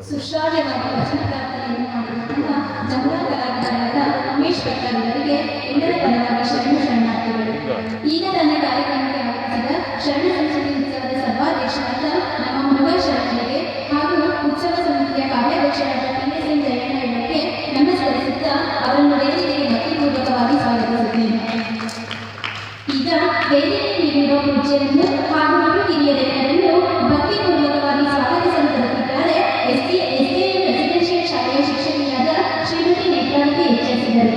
ಸುಶ್ರಾವ್ಯವಾಗಿ ವಚನಕಾರ್ತನೆಯನ್ನು ಮಾಡಿರುವಂತಹ ಜಮುನಾ ಕಲಾವಿದರಾದ ಉಮೇಶ್ ಭಟ್ಟರವರಿಗೆ ಎಲ್ಲರ ಪರವಾಗಿ ಶರಣು ಶರಣಾರ್ಥಿಗಳು. ಈಗ ತನ್ನ ಕಾರ್ಯಕ್ರಮಕ್ಕೆ ಆಗಮಿಸಿದ ಶರಣ ಸಂಸ್ಕೃತಿ ಉತ್ಸವದ ಸರ್ವಾಧ್ಯಕ್ಷರಾದ ನಮ್ಮ ಮುರುಘಾ ಶರಣರಿಗೆ ಹಾಗೂ ಉತ್ಸವ ಸಮಿತಿಯ ಕಾರ್ಯಾಧ್ಯಕ್ಷರಾದ PSN ಜಯಣ್ಣ ಇವರಿಗೆ ನಮಸ್ಕರಿಸುತ್ತಾ ಅವರನ್ನು ವೇದಿಕೆಗೆ ಭಕ್ತಿಪೂರ್ವಕವಾಗಿ ಸ್ವಾಗತಿಸುತ್ತೇನೆ. ಈಗ ವೇದಿಕೆಯಲ್ಲಿರುವ ಪೂಜ್ಯರನ್ನು ಹಾಗೂ ಗುರು ಹಿರಿಯರೆಲ್ಲರನ್ನು ಭಕ್ತಿಪೂರ್ವಕವಾಗಿ ಸ್ವಾಗತಿಸಲು ತಲುಪಿದ್ದಾರೆ SKM ರೆಸಿಡೆನ್ಷಿಯಲ್ ಶಾಲೆಯ ಶಿಕ್ಷಕಿಯಾದ ಶ್ರೀಮತಿ ನೇತ್ರಾವತಿ ಎಚ್ಚರಿಸಿದರು.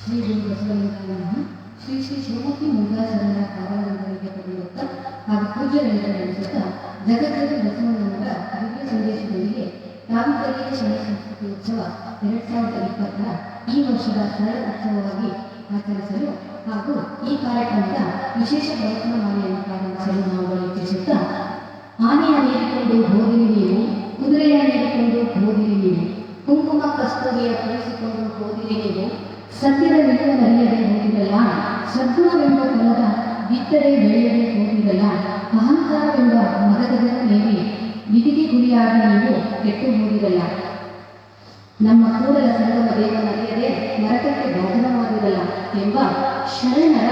ಶ್ರೀ ಗುರು ಬಸವಲಿಂಗಾಯನಮಃ. ಶ್ರೀ ಶಿವಮೂರ್ತಿ ಮುರುಘಾ ಶರಣರ ಪಾದಾರವಿಂದರಿಗೆ ಪಡೆಯುತ್ತಾ ಹಾಗೂ ಪೂಜ್ಯರೆಂದು ನಡೆಸುತ್ತಾ ಜಗದ್ಗುರು ಬಸವಣ್ಣನವರ ದಿವ್ಯ ಸಂದೇಶದೊಂದಿಗೆ ತಾಲೂಕಲ್ಲಿಯ ಶರಣ ಸಂಸ್ಕೃತಿ ಉತ್ಸವ 2020ರ ಈ ವರ್ಷದ ಶರಣ ಉತ್ಸವವಾಗಿ ಆಚರಿಸಲು ಹಾಗೂ ಈ ಕಾರ್ಯಕ್ರಮದ ವಿಶೇಷ ಪ್ರವಚನಮಾಲೆಯನ್ನು ಪ್ರಾರಂಭಿಸಲು ನಾವು ಇಚ್ಛಿಸುತ್ತಾ, ಆನೆಯ ನೀಡಿಕೊಂಡು ಹೋದಿರಿ ನೀವು, ಕುದುರೆಯ ನೀಡಿಕೊಂಡು ಹೋದಿರಿ ನೀವು, ಕುಂಕುಮ ಕಸ್ತೂರಿಯ ಕಳಿಸಿಕೊಂಡು ಹೋದಿರಿ ನೀವು, ಸತ್ಯದ ವಿಳುವನರಿಯದೆ ಹೋಗಿರಲ್ಲ, ಸದ್ಗುಣವೆಂಬ ಫಲದ ಬಿತ್ತರೆ ಬೆಳೆಯದೆ ಹೋಗಿರಲ್ಲ, ಅಹಂಕಾರವೆಂಬ ಮದಗದ ನೇರಿ ವಿಧಿಗೆ ಗುರಿಯಾಗಿ ನೀವು ಕೆಟ್ಟು ಹೋಗಿರಲ್ಲ, ನಮ್ಮ ಕೂಡಲ ಸಂಗಮ ದೇವನರಿಯದೆ ನರಕಕ್ಕೆ ಬಾಧನವಾಗಿರಲ್ಲ ಎಂಬ ಶರಣರ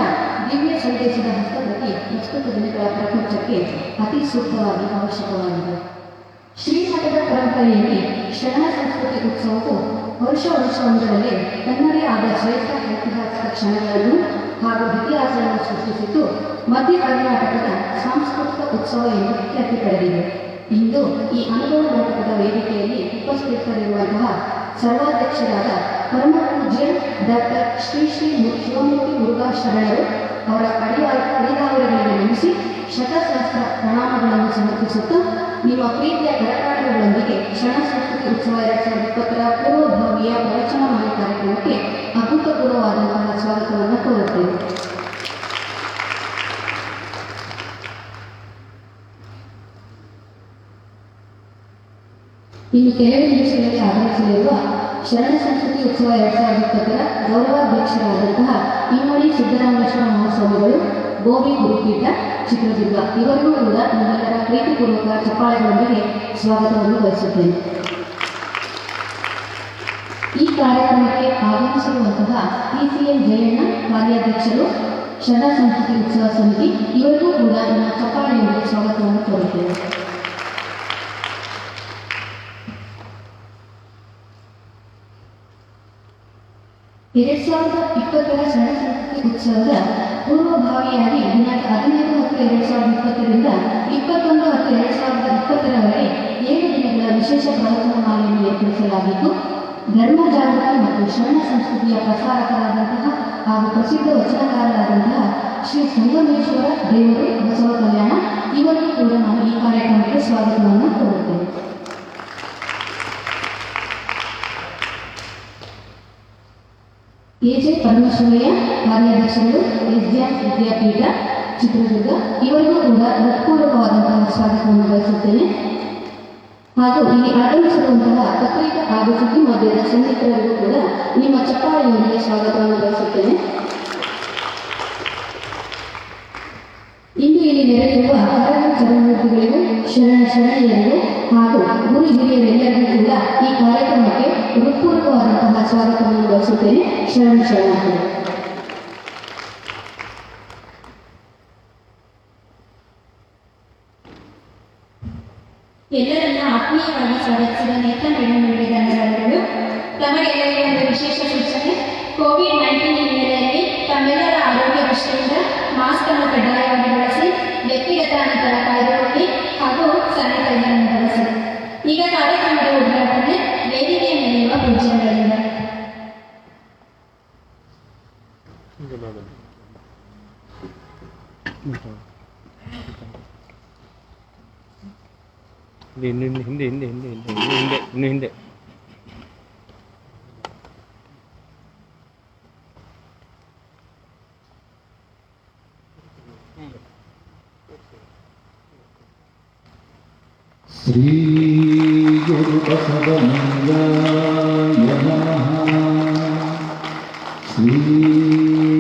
ದಿವ್ಯ ಸಂದೇಶದ ಹಸ್ತಪ್ರತಿ ಪ್ರಸ್ತುತ ದಿನಗಳ ಪ್ರಪಂಚಕ್ಕೆ ಅತಿ ಸೂಕ್ತವಾಗಿ ಅವಶ್ಯಕವಾಗಿದೆ. ಶ್ರೀಮಠದ ಪರಂಪರೆಯಲ್ಲಿ ಶರಣ ಸಂಸ್ಕೃತಿ ಉತ್ಸವವು ವರ್ಷವೊಂದರಲ್ಲಿ ತನ್ನದೇ ಆದ ಶ್ರೇಷ್ಠ ಐತಿಹಾಸಿಕ ಕ್ಷಣಗಳನ್ನು ಹಾಗೂ ಇತಿಹಾಸವನ್ನು ಸೃಷ್ಟಿಸಿದ್ದು ಮಧ್ಯ ಕರ್ನಾಟಕದ ಸಾಂಸ್ಕೃತಿಕ ಉತ್ಸವ ಎಂದು ಖ್ಯಾತಿ ಪಡೆದಿದೆ. ಇಂದು ಈ ಅನುಭವ ನಾಟಕದ ವೇದಿಕೆಯಲ್ಲಿ ಉಪಸ್ಥಿತರಿರುವಂತಹ ಸರ್ವಾಧ್ಯಕ್ಷರಾದ ಪರಮ ಪೂಜ್ಯ ಡಾಕ್ಟರ್ ಶ್ರೀ ಶಿವಮೂರ್ತಿ ಮುರುಘಾ ಶರಣರು ಅವರ ಅಡಿದಾವರೆಗಳಿಗೆ ನಮಿಸಿ ಶತಸಹಸ್ರ ಪ್ರಣಾಮಗಳನ್ನು ಸಮರ್ಪಿಸುತ್ತಾ, ನಿಮ್ಮ ಪ್ರೀತಿಯ ಕರತಾಡಗಳೊಂದಿಗೆ ಶರಣ ಸಂಸ್ಕೃತಿ ಉತ್ಸವ 2020ರ ಪೂರ್ವಭಾವಿಯ ಪ್ರವಚನಮಾಲೆ ಕಾರ್ಯಕ್ರಮಕ್ಕೆ ಅಭೂತಪೂರ್ವವಾದಂತಹ ಸ್ವಾಗತವನ್ನು ಕೋರುತ್ತೇವೆ. ಇನ್ನು ಕೆಲವೇ ನಿಮಿಷಗಳಲ್ಲಿ ಆಗಮಿಸಲಿರುವ ಶರಣ ಸಂಸ್ಕೃತಿ ಉತ್ಸವ 2020ರ ಗೌರವಾಧ್ಯಕ್ಷರಾದಂತಹ ಇಮ್ಮಡಿ ಸಿದ್ದರಾಮೇಶ್ವರ ಮಹಾಸ್ವಾಮಿಗಳು, ಗೋವಿ ಗುರುಪೀಠ, ಚಿತ್ರದುರ್ಗ ಇವರಿಗೂ ಕೂಡ ನಮ್ಮೆಲ್ಲರ ಪ್ರೀತಿಪೂರ್ವಕ ಚಪ್ಪಾಳೆಗಳೊಂದಿಗೆ ಸ್ವಾಗತವನ್ನು ಬಯಸುತ್ತೇನೆ. ಈ ಕಾರ್ಯಕ್ರಮಕ್ಕೆ ಆಗಮಿಸಿರುವಂತಹ PCN ಜಯಣ್ಣ ಕಾರ್ಯಾಧ್ಯಕ್ಷರು, ಶರಣ ಸಂಸ್ಕೃತಿ ಉತ್ಸವ ಸಮಿತಿ ಇವರಿಗೂ ಕೂಡ ನಮ್ಮ ಚಪ್ಪಾಳೆಯೊಂದಿಗೆ ಸ್ವಾಗತವನ್ನು ಕೋರುತ್ತೇವೆ. ಶರಣ ಸಂಸ್ಕೃತಿ ಉತ್ಸವದ ಪೂರ್ವಭಾವಿಯಾಗಿ ದಿನಾಂಕ 15/10/2020ರಿಂದ 21/10/2020ರವರೆಗೆ 7 ದಿನಗಳ ವಿಶೇಷ ಪ್ರವಚನಮಾಲೆಯನ್ನು ಏರ್ಪಡಿಸಲಾಗಿದ್ದು, ಧರ್ಮ ಜಾಗೃತಿ ಮತ್ತು ಶರಣ ಸಂಸ್ಕೃತಿಯ ಪ್ರಸಾರಕರಾದಂತಹ ಹಾಗೂ ಪ್ರಸಿದ್ಧ ವಚನಕಾರರಾದಂತಹ ಶ್ರೀ ಸಂಗಮೇಶ್ವರ ದೇವರು ಬಸವ ಕಲ್ಯಾಣ ಇವರಿಗೂ ಕೂಡ ನಾವು ಈ ಕಾರ್ಯಕ್ರಮಕ್ಕೆ ಸ್ವಾಗತವನ್ನು ಕೋರುತ್ತೇವೆ. KJ ಪರಮೇಶ್ವರಯ್ಯ ಕಾರ್ಯಾಧ್ಯಕ್ಷರು, SDM ವಿದ್ಯಾಪೀಠ, ಚಿತ್ರದುರ್ಗ, ಇವರಿಗೂ ಕೂಡ ಹೃತ್ಪೂರ್ವಕವಾದಂತಹ ಸ್ವಾಗತವನ್ನು ಬಯಸುತ್ತೇನೆ. ಹಾಗೂ ಇಲ್ಲಿ ಆಗಮಿಸಿರುವಂತಹ ಪತ್ರಿಕಾ ಹಾಗೂ ಸುದ್ದಿ ಮಾಧ್ಯಮದ ಸ್ನೇಹಿತರಿಗೂ ಕೂಡ ನಿಮ್ಮ ಚಪ್ಪಾಳೆಯೊಂದಿಗೆ ಸ್ವಾಗತವನ್ನು ಬಯಸುತ್ತೇನೆ. ಇಂದು ಇಲ್ಲಿ ನೆರೆದಿರುವ ಹಲವು ಚರಣಮೂರ್ತಿಗಳಿಗೂ ಶರಣೆಯರಿಗೂ ಹಾಗೂ ಗುರು ಹಿರಿಯರೆಲ್ಲರಿಗೂ ಕೂಡ ಈ ಕಾರ್ಯಕ್ರಮಕ್ಕೆ ಹೃತ್ಪೂರ್ವಕವಾದಂತಹ ಸ್ವಾಗತವನ್ನು ಬಯಸುತ್ತೇನೆ. ಶರಣಾರ್ಥಿಗಳು. ಎಲ್ಲರನ್ನ ಆತ್ಮೀಯವಾಗಿ ಸ್ವಾಗತಿಸಿದ ನೇತ್ರ ಮೇಡಮ್ಗಳಿಗೆ ಧನ್ಯವಾದಗಳು. ತಮಗೆಲ್ಲರಿಗೂ ಒಂದು ವಿಶೇಷ ಸೂಚನೆ. ಕೋವಿಡ್-19 ಹಿನ್ನೆಲೆಯಲ್ಲಿ ತಮ್ಮೆಲ್ಲರ ಆರೋಗ್ಯ ದೃಷ್ಟಿಯಿಂದ ಮಾಸ್ಕ್ ಅನ್ನು ಕಡ್ಡಾಯವಾಗಿ ಬಳಸಿ, ವ್ಯಕ್ತಿಗತ ಅಂತರ ಕಾಯ್ದುಕೊಳ್ಳಿ ಹಾಗೂ ಸ್ಯಾನಿಟೈಸರ್ ಅನ್ನು ಬಳಸಿ. ಈಗ ಕಾರ್ಯಕ್ರಮದ ಉದ್ಘಾಟನೆ ವೇದಿಕೆಯ ಮೇಲಿರುವ ಪೂಜ್ಯಗಳಿಂದ. ಹಿಂದೆ ಶ್ರೀ ಗುರು ಬಸವಲಿಂಗಾಯ ನಮಃ. ಶ್ರೀ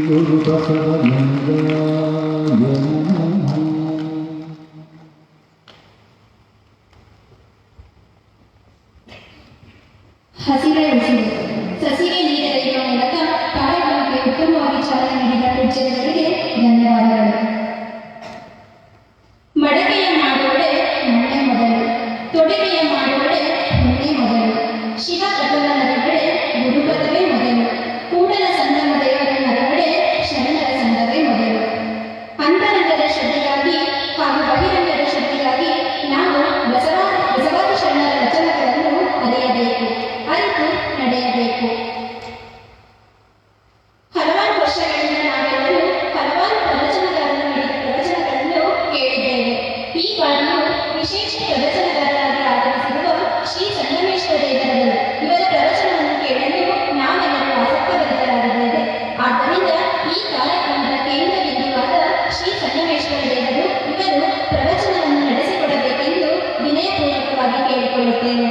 ಗುರು ಬಸವಲಿಂಗಾಯ ನಮಃ. ಹಸಿರೇ ಉಸಿರು ಸಸಿಗೆ ನೀರೆರೆಯುವ ಮೂಲಕ ಕಾರ್ಯಕ್ರಮಕ್ಕೆ ಉತ್ತಮವಾಗಿ ಚಾಲನೆ ನೀಡಿದ ಪೂಜ್ಯರಿಗೆ ಧನ್ಯವಾದಗಳು. ಮಡಕೆಯ ಮಾಡುವಡೆ ಮಣ್ಣೆ ಮೊದಲು, ತೊಡಿಗೆಯ ಮಾಡುವಡೆ ಹುಣ್ಣೆ ಮೊದಲು, ಶಿವ ಪ್ರಭುವ ನರವಡೆ ಗುರುಪದವೇ ಮೊದಲು, ಕೂಡಲ ಸಂಗಮ ದೇವರ ನರವಡೆ ಶರಣರ ಸಂಘವೇ ಮೊದಲು. ಅಂತರಂಗದ ಶ್ರದ್ಧೆಗಾಗಿ ಹಾಗೂ ಬಹಿರಂಗದ ಶ್ರದ್ಧೆಗಾಗಿ ನಾವು ಬಸವಾದಿ ಶರಣರ ವಚನಗಳನ್ನು ಅರಿಯಬೇಕು, ಅರಿತು ನಡೆಯಬೇಕು. ಹಲವಾರು ವರ್ಷಗಳಿಂದ ನಾವೆಲ್ಲರೂ ಹಲವಾರು ಪ್ರವಚನಗಾರರು ನೀಡಿದ ಪ್ರವಚನಗಳನ್ನು ಕೇಳಿದ್ದೇವೆ. ಈ ಬಾರಿಯೂ ವಿಶೇಷ ಪ್ರವಚನಗಾರರಾಗಿ ಆಗಮಿಸಿರುವ ಶ್ರೀ ಸಂಗಮೇಶ್ವರ ದೇವರವರು ಇವರ ಪ್ರವಚನವನ್ನು ಕೇಳಲು ನಾವೆಲ್ಲರೂ ಆಸಕ್ತಭರಿತರಾಗಿದ್ದೇವೆ. ಆದ್ದರಿಂದ ಈ ಕಾರ್ಯಕ್ರಮದ ಕೇಂದ್ರ ಬಿಂದುವಾದ ಶ್ರೀ ಸಂಗಮೇಶ್ವರ ದೇವರು ಇವರು ಪ್ರವಚನವನ್ನು ನಡೆಸಿಕೊಡಬೇಕೆಂದು ವಿನಯಪೂರ್ವಕವಾಗಿ ಕೇಳಿಕೊಳ್ಳುತ್ತೇನೆ.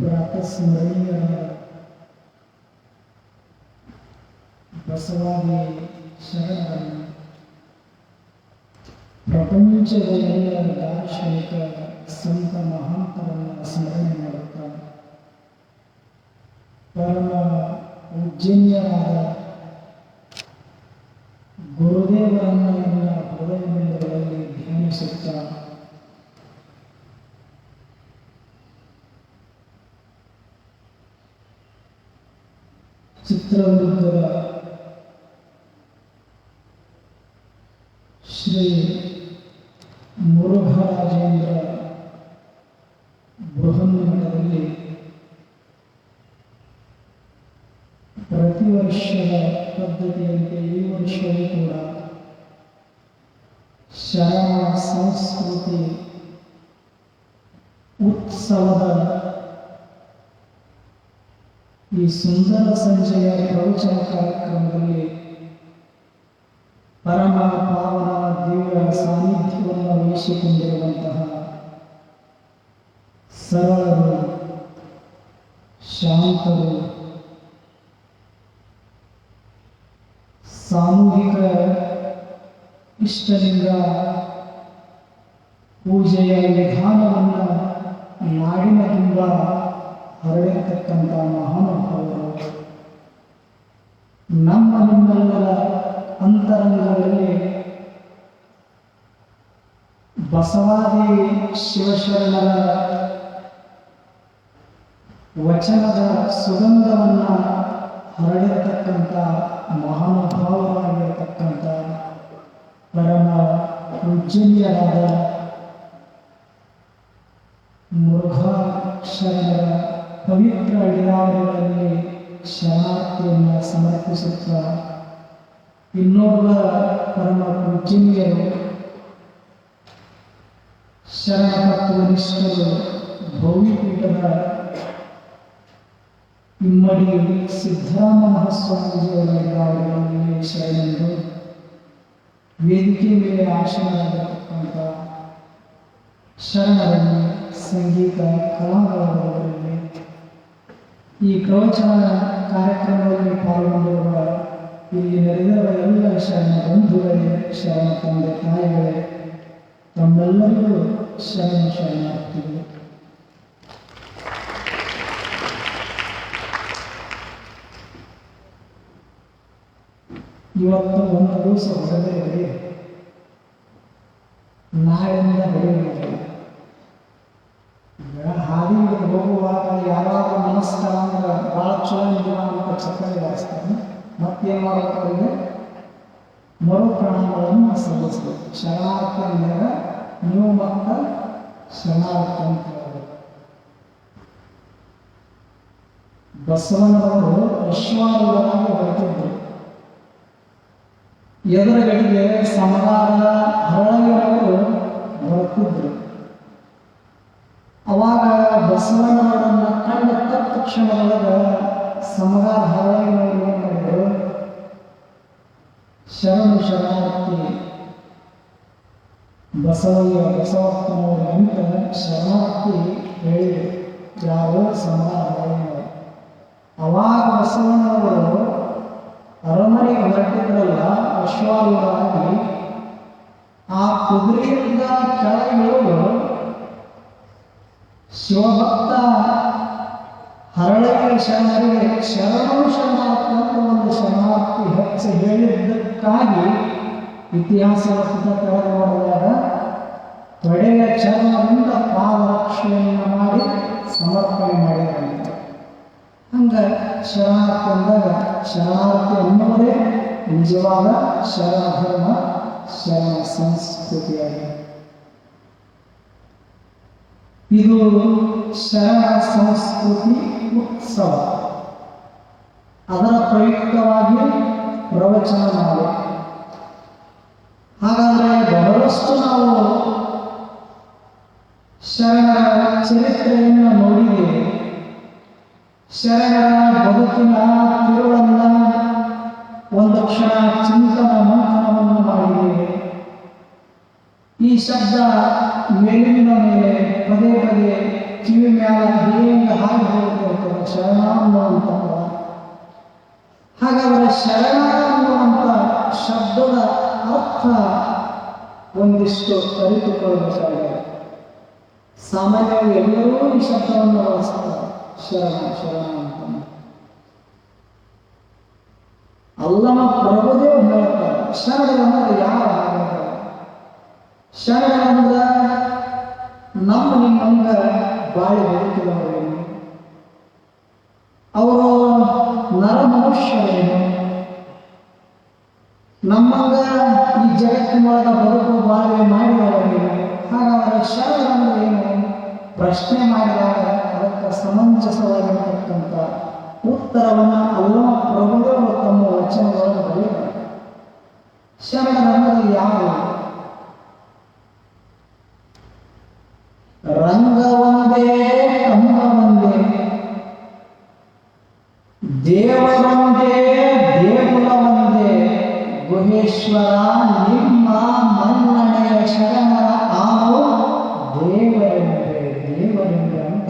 ಪ್ರಾತಸ್ಮರಣೀಯರಾದ ಬಸವಾದಿ ಶರಣರನ್ನು, ಪ್ರಪಂಚದ ಎಲ್ಲ ದಾರ್ಶನಿಕ ಸಂತ ಮಹಾಂತರನ್ನು ಸ್ಮರಣೆ ಮಾಡುತ್ತಾ ಪರಮ ಪೂಜ್ಯರಾದ ಗುರುದೇವರನ್ನು ಎಲ್ಲ ಹೃದಯಗಳಲ್ಲಿ ಧ್ಯಾನಿಸುತ್ತಾ ಚಿತ್ರದುರ್ಗದ ಶ್ರೀ ಮುರುಘರಾಜೇಂದ್ರ ಬೃಹನ್ಮಠದಲ್ಲಿ ಪ್ರತಿ ವರ್ಷದ ಪದ್ಧತಿಯಂತೆ ಈ ವರ್ಷವೂ ಕೂಡ ಶರಣ ಸಂಸ್ಕೃತಿ ಉತ್ಸವದ ಈ ಸುಂದರ ಸಂಜೆಯ ಪ್ರವಚನ ಕಾರ್ಯಕ್ರಮದಲ್ಲಿ ಪರಮ ಪಾವನ ದಿವ್ಯ ಸಾನ್ನಿಧ್ಯವನ್ನು ವಹಿಸಿಕೊಂಡಿರುವಂತಹ ಸರಳರು, ಶಾಂತರು, ಸಾಮೂಹಿಕ ಇಷ್ಟಲಿಂಗ ಪೂಜೆಯ ವಿಧಾನವನ್ನು ನಾಡಿನ ತುಂಬ ಹರಡಿರ್ತಕ್ಕಂಥ ಮಹಾನುಭಾವರು ನಮ್ಮ ನಿಮ್ಮೆಲ್ಲರ ಅಂತರಂಗದಲ್ಲಿ ಬಸವಾದಿ ಶಿವಶರಣರ ವಚನದ ಸುಗಂಧವನ್ನು ಹರಡಿರತಕ್ಕಂಥ ಮಹಾನುಭಾವರಾಗಿರತಕ್ಕಂಥ ಪರಮ ಪೂಜ್ಯನೀಯರಾದ ಮುರುಘಾ ಶರಣರ ಪವಿತ್ರ ಅಡಿಯಾವಳಿಗಳಲ್ಲಿ ಶರಣಾರ್ಥಿಯನ್ನು ಸಮರ್ಪಿಸುತ್ತಾ ಇನ್ನೋರ್ವ ಪರಮ ಪೂಜ್ಯನೀಯರು ಶರಣ ತತ್ವನಿಷ್ಠರು ಭೌಮಿಪೀಠದ ಇಮ್ಮಡಿ ಸಿದ್ದರಾಮ ಮಹಾಸ್ವಾಮೀಜಿಯವರ ಅಡಿಯಾವಳಿಗಳಲ್ಲಿ ಶರಣರು ವೇದಿಕೆ ಮೇಲೆ ಆಶೀರ್ವಾದತಕ್ಕಂಥ ಶರಣರಲ್ಲಿ ಸಂಗೀತ ಕಲಾಕಾರರಲ್ಲಿ ಈ ಪ್ರವಚನ ಕಾರ್ಯಕ್ರಮದಲ್ಲಿ ಪಾಲ್ಗೊಂಡಿರುವ ಇಲ್ಲಿ ನೆರೆದಿರುವ ಎಲ್ಲ ಶರಣ ಬಂಧುಗಳೇ, ಶರಣ ತಂದೆ ತಾಯಿಗಳೇ, ತಮ್ಮೆಲ್ಲರಿಗೂ ಶರಣಾರ್ಥಿಗಳು. ಇವತ್ತು ಒಂದು ದಿವಸ ಹೊರಗಡೆ ಬರೀ ನಾಳೆಯಿಂದ ಬೆಳೆಯುವುದಿಲ್ಲ. ಹಾದಿ ಹೋಗುವಾಗ ಯಾರಾದ್ರೂ ನಮಸ್ಕಾರ ಅಂದ್ರೆ ಭಾಳ ಚಲೋ ಇಲ್ಲ ಅಂತ ಚಕ್ಕರೆ ಹಾರಿಸ್ತಾನೆ. ಮತ್ತೇನು ಮಾಡಬೇಕು? ಮರು ಪ್ರಣಾಮಗಳನ್ನು ಸಲ್ಲಿಸಬೇಕು. ಶರಣಾರ್ಥಿ ಅಂದಾಗ ನೀವು ಮತ್ತು ಶರಣಾರ್ಥಿ ಅಂತ ಹೇಳಬೇಕು. ಬಸವನವರು ಅಶ್ವಾರೂಢರಾಗಿ ಹೊರಟಿದ್ದರು. ಎದುರುಗಡೆಗೆ ಸಮಗಾರ ಹರಳಿಯವರು ಬರುತ್ತಿದ್ದರು. ಅವಾಗ ಬಸವಣ್ಣವರನ್ನು ಕಂಡ ತಕ್ಷಣದೊಳಗೆ ಸಮಗಾರ ಹರಳಿಯವರು ಏನು ಮಾಡಿದರು? ಶರಣು ಶರಣಾರ್ಥಿ ಬಸವಪ್ಪನವರು ಅಂತ ಶರಣಾರ್ಥಿ ಹೇಳಿದರು. ಯಾರು? ಸಮಗಾರ ಹರಳಿಯವರು. ಅವಾಗ ಬಸವಣ್ಣವರು ಅರಮನೆಗೆ ಹೊರಟಿದ್ರಲ್ಲ ಅಶ್ವಾರೂಢರಾಗಿ, ಆ ಕುದುರೆಯಿಂದ ಕೆಳಗಿಳಿದು ಶಿವಭಕ್ತ ಹರಳೆಯ ಶರಣರಿಗೆ ಶರಣು ಶರಣಾರ್ಥಿ ಅಂತ ಒಂದು ಶರಣಾರ್ಥಿ ಹೆಚ್ಚು ಹೇಳಿದ್ದಕ್ಕಾಗಿ ಇತಿಹಾಸದ ಪುಟ ತೆರೆದು ನೋಡಿದಾಗ ತೊಡೆಯ ಚರ್ಮದಿಂದ ಪಾದರಕ್ಷೆಯನ್ನು ಮಾಡಿ ಸಮರ್ಪಣೆ ಮಾಡಿದಂತೆ. ಹಂಗೆ ಶರಣಾರ್ಥಿ ಅಂದಾಗ ಶರಣಾರ್ಥಿ ಅನ್ನುವುದೇ ನಿಜವಾದ ಶರಣ ಧರ್ಮ, ಶರಣ ಸಂಸ್ಕೃತಿಯಾಗಿದೆ. ಇದು ಶರಣ ಸಂಸ್ಕೃತಿ ಉತ್ಸವ. ಅದರ ಪ್ರಯುಕ್ತವಾಗಿ ಪ್ರವಚನ ಮಾಡಿ. ಹಾಗಾದರೆ ಬಹಳಷ್ಟು ನಾವು ಶರಣರ ಚರಿತ್ರೆಯನ್ನು ನೋಡಿದ್ದೇವೆ. ಶರಣರ ಬದುಕಿನ ತಿರುಳನ್ನು ಒಂದು ಕ್ಷಣ ಚಿಂತನ ಮಂಥನವನ್ನು ಮಾಡಿದ್ದೇವೆ. ಈ ಶಬ್ದ ಮೇಲಿನ ಮೇಲೆ ಪದೇ ಪದೇ ಕಿವಿ ಮ್ಯಾಲ ಹೇಗೆ ಹಾಗೆ ಹೋಗುತ್ತಿರ್ತದೆ, ಶರಣ ಅನ್ನುವಂಥ. ಹಾಗಾದರೆ ಶರಣ ಅನ್ನುವಂಥ ಶಬ್ದದ ಅರ್ಥ ಒಂದಿಷ್ಟು ಅರಿತುಕೊಳ್ಳಬೇಕಾಗಿದೆ. ಸಾಮಾನ್ಯವಾಗಿ ಎಲ್ಲರೂ ಈ ಶಬ್ದವನ್ನು ಬಳಸ್ತಾರೆ, ಶರಣ ಶರಣ ಅಂತ. ಅಲ್ಲಮ ಪ್ರಭುದೇವ್ ಹೇಳ್ತಾರೆ, ಶರಣರಂದ್ರೆ ಯಾರು? ಶರಣರಂದ್ರ ನಮ್ಮ ನಿಮ್ಮಂಗ ಬಾಳಿ ಬದುಕಿದವರೇನು, ಅವರು ನರ ಮನುಷ್ಯರೇನು, ನಮ್ಮಂಗ ಈ ಜಗತ್ತಿನೊಳಗ ಬದುಕು ಬಾಳ್ವೆ ಮಾಡಿದವರೇನು. ಹಾಗಾದರೆ ಶರಣರಂದ್ರೆ ಏನು ಪ್ರಶ್ನೆ ಮಾಡಿದಾಗ ಅದಕ್ಕೆ ಸಮಂಜಸವಾಗಿರತಕ್ಕಂಥ ಉತ್ತರವನ್ನು ಅಲ್ಲಮ ಪ್ರಭುದೇವರು ತಮ್ಮ ವಚನಗಳನ್ನು ಬರೆಯುತ್ತಾರೆ. ಶರಣರಂದ್ರೆ ಯಾರು? ರಂಗ ಒಂದೇ ಕಂಬ ಒಂದೇ, ದೇವರೊಂದೇ ದೇಗುಲ ಒಂದೇ, ಗುಹೇಶ್ವರ ನಿಮ್ಮ ಮನ್ನಣೆಯ ಶರಣರ ಆವು ದೇವರೆಂದರೆ ದೇವರೆಂದರೆ ಅಂತ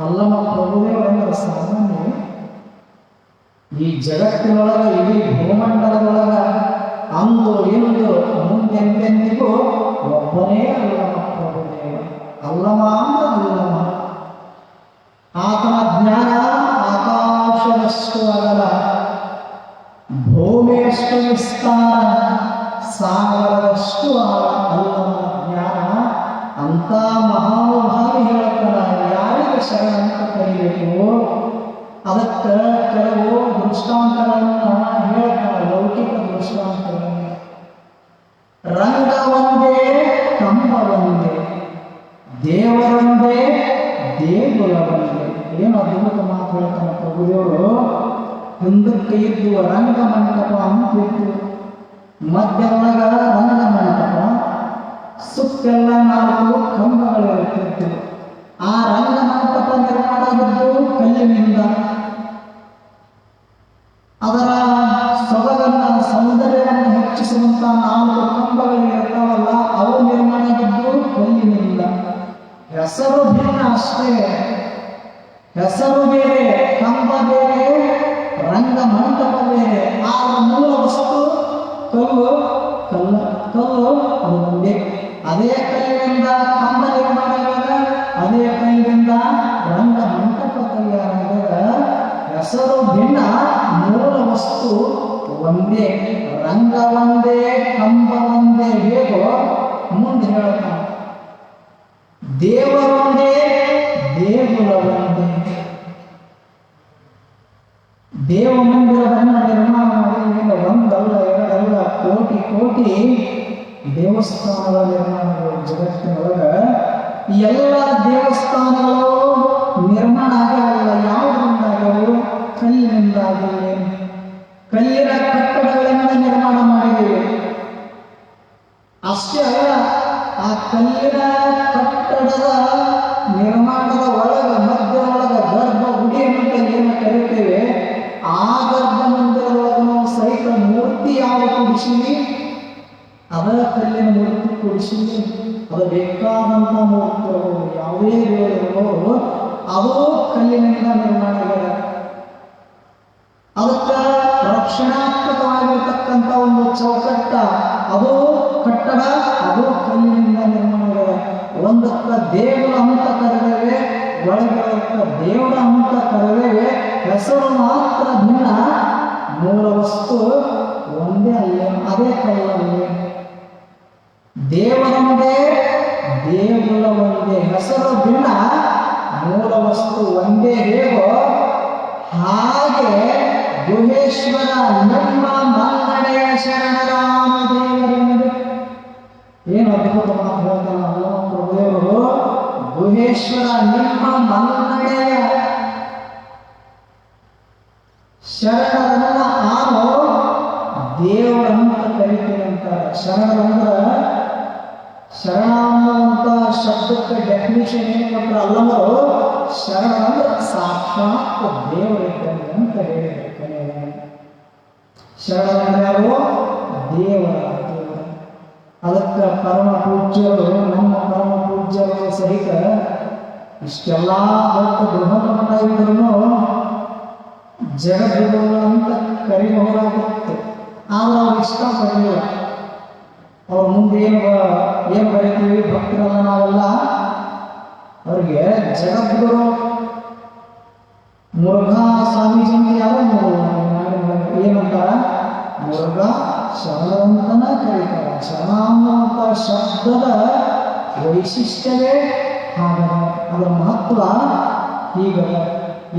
ಅಲ್ಲಮ ಪ್ರಭುದೇವರಂದ್ರೆ ಸಾಮಾನ್ಯ. ಈ ಜಗತ್ತಿನೊಳಗ ಇಡೀ ಭೂಮಂಡಲದೊಳಗ ಅಂದು ಇಂದು ಮುಂದೆಂದೆಂದಿಗೂ ಒಬ್ಬನೇ ಅಲ್ಲಮ ಪ್ರಭುದೇವ. ಅಲ್ಲಮ ಅಂದ್ರೆ ಅಲ್ಲಮ. ಆತನ ಜ್ಞಾನ ಆಕಾಶದಷ್ಟು ಅಗಲ, ಭೂಮಿಯಷ್ಟು ವಿಸ್ತಾರ, ಸಾಗರದಷ್ಟು ಆಳ. ರಂಗ ಒಂದೇ ಕಂಬ ಒಂದೇ, ದೇವರೊಂದೇ ದೇಗುಲ ಒಂದೇ. ಏನು ಅದ್ಭುತ ಮಾತು ಹೇಳ್ತಾನೆ ಪ್ರಭುದೇವರು. ಹಿಂದಕ್ಕೆ ಇದ್ದು ರಂಗಮಂಟಪ ಅಂತಿತ್ತು, ಮಧ್ಯದೊಳಗ ರಂಗಮಂಟಪ, ಸುತ್ತೆಲ್ಲ 4 ಕಂಬಗಳಿರುತ್ತಿತ್ತು. ಆ ರಂಗಮಂಟಪ ನಿರ್ಮಾಣ ಆಗಿದ್ದು ಕಲ್ಲಿನಿಂದ. ಅದರ ಸೊಬಗನ್ನ ಸೌಂದರ್ಯವನ್ನು ಹೆಚ್ಚಿಸುವಂತ 4 ಕಂಬಗಳು ಇರ್ತಾವಲ್ಲ, ಅವು ನಿರ್ಮಾಣ ಆಗಿದ್ದು ಕಲ್ಲಿನಿಂದ. ಹೆಸರು ಭಿನ್ನ ಅಷ್ಟೇ, ಹೆಸರು ಬೇರೆ, ಕಂಬ ಬೇರೆ, ರಂಗಮಂಟಪ ಬೇರೆ. ಆ ಮೂಲ ವಸ್ತು ಕಲ್ಲು ಅದು ಒಂದೇ. ಅದೇ ಕಲ್ಲಿನಿಂದ ಕಂಬ ನಿರ್ಮಾಣ ಆಗ್ಯದ, ಅದೇ ಕಲ್ಲಿನಿಂದ ರಂಗಮಂಟಪ ತಯಾರಾಗ್ಯದ. ಹೆಸರು ಭಿನ್ನ, ಮೂಲ ವಸ್ತು ಒಂದೇ. ರಂಗ ಒಂದೇ, ಕಂಬ ಒಂದೇ. ಹೇಗೋ ಮುಂದೆ ಹೇಳ್ತಾನೆ. ದೇವರೊಂದೇ, ದೇಗುಲ ಒಂದೇ. ದೇವ ಮಂದಿರವನ್ನು ನಿರ್ಮಾಣ ಮಾಡಿ ಒಂದಲ್ಲ ಎರಡಲ್ಲ ಕೋಟಿ ಕೋಟಿ ದೇವಸ್ಥಾನಗಳ ನಿರ್ಮಾಣಗಳು ಜಗತ್ತಿನೊಳಗ. ಎಲ್ಲ ದೇವಸ್ಥಾನಗಳು ನಿರ್ಮಾಣ ಆಗ್ಯಾವಲ್ಲ, ಯಾವುದರಿಂದ ಆಗ್ಯಾವು? ಕಲ್ಲಿನಿಂದಾಗಿವೆ. ಕಲ್ಲಿನ ಕಟ್ಟಡಗಳಿಂದ ನಿರ್ಮಾಣ ಮಾಡಿದ್ದೇವೆ. ಅಷ್ಟೇ ಅಲ್ಲ, ಆ ಕಲ್ಲಿನ ಕಟ್ಟಡದ ನಿರ್ಮಾಣದ ಒಳಗ ಮಧ್ಯ ಒಳಗ ಗರ್ಭ ಗುಡಿ ಅಂತ ಏನು ಕರಿತೇವೆ, ಆ ಗರ್ಭ ಮಂದಿರದೊಳಗೂ ಸಹಿತ ಮೂರ್ತಿ ಯಾವ ಕೂಡಿಸಿವಿ? ಅದರ ಕಲ್ಲಿನ ಮೂರ್ತಿ ಕೂಡಿಸಿವಿ. ಅದು ಬೇಕಾದಂಥ ಮೂರ್ತಿಗಳು, ಯಾವುದೇ ದೇವರುಗಳು ಅದು ಕಲ್ಲಿನಿಂದ ನಿರ್ಮಾಣ ಆಗ್ಯದ. ಅದಕ್ಕೆ ರಕ್ಷಣಾತ್ಮಕವಾಗಿರ್ತಕ್ಕಂಥ ಒಂದು ಚೌಕಟ್ಟ, ಅದು ಕಟ್ಟಡ, ಅದು ಕಲ್ಲಿನಿಂದ ನಿರ್ಮಾಣ ಆಗ್ಯದ. ಒಂದಕ್ಕ ದೇವರ ಅಂತ ಕರೆದೇವೆ, ಒಳಗಿರಕ್ಕ ದೇವರ ಅಂತ ಕರೆದೇವೆ. ಹೆಸರು ಮಾತ್ರ ಭಿನ್ನ, ಮೂಲ ವಸ್ತು ಒಂದೇ ಅಲ್ಲೇ, ಅದೇ ಕಲ್ಲಲ್ಲೇ. ದೇವರೊಂದೇ, ದೇಗುಲ ಒಂದೇ. ಹೆಸರು ಭಿನ್ನ, ಮೂಲ ವಸ್ತು ಒಂದೇ. ಹೇಗೋ ಹಾಗೆ ಗುಹೇಶ್ವರ ನಿಮ್ಮ ಮನ್ನಡೆಯ ಶರಣರಾಮ ದೇವರೆಂದು. ಏನು ಅದ್ಭುತ ಮಾತು ಹೇಳ್ತಾನ ಅಲ್ಲವ ಪ್ರಭುದೇವರು. ಗುಹೇಶ್ವರ ನಿಮ್ಮ ಮನ್ನಡೆಯ ಶರಣರನ್ನ ನಾನು ದೇವರಂತ ಕರಿತೀನಿ ಅಂತಾರೆ. ಶರಣರಂದ್ರ ಶರಣ ಅನ್ನುವಂಥ ಶಬ್ದಕ್ಕೆ ಡೆಫಿನಿಷನ್ ಏನು ಕೊಟ್ಟರೆ ಅಲ್ಲವರು, ಶರಣ ಅಂದ್ರೆ ಸಾಕ್ಷಾತ್ ದೇವರಿದ್ದಂಗೆ ಅಂತ ಹೇಳಿದ್ದಾರೆ. ಶರಣರಂದ್ರೆ ಯಾರು? ದೇವರ. ಅದಕ್ಕೆ ಪರಮ ಪೂಜ್ಯರು, ನಮ್ಮ ಪರಮ ಪೂಜ್ಯರು ಸಹಿತ ಇಷ್ಟೆಲ್ಲ ದೊಡ್ಡ ಬೃಹತ್ ಮಠ ಇದ್ರೂ ಜಗದ್ಗುರು ಅಂತ ಕರಿಬಹುದಾಗಿತ್ತು. ಆದ್ರೆ ಅವ್ರು ಇಷ್ಟಪಡಲಿಲ್ಲ. ಅವ್ರ ಮುಂದೆ ಏನು ಬರೀತೀವಿ ಭಕ್ತರಲ್ಲ ನಾವೆಲ್ಲ, ಅವ್ರಿಗೆ ಜಗದ್ಗುರು ಮುರುಘಾ ಸ್ವಾಮೀಜಿ ಅಂತ ಯಾರೋ ಏನಂತಾರ? ಮುರುಘಾ ಶರಣರಂತನ ಕರೀತಾರ. ಶರಣ ಅನ್ನುವಂಥ ಶಬ್ದದ ವೈಶಿಷ್ಟ್ಯವೇ ಹಾಗದ, ಅದರ ಮಹತ್ವ ಹೀಗದ.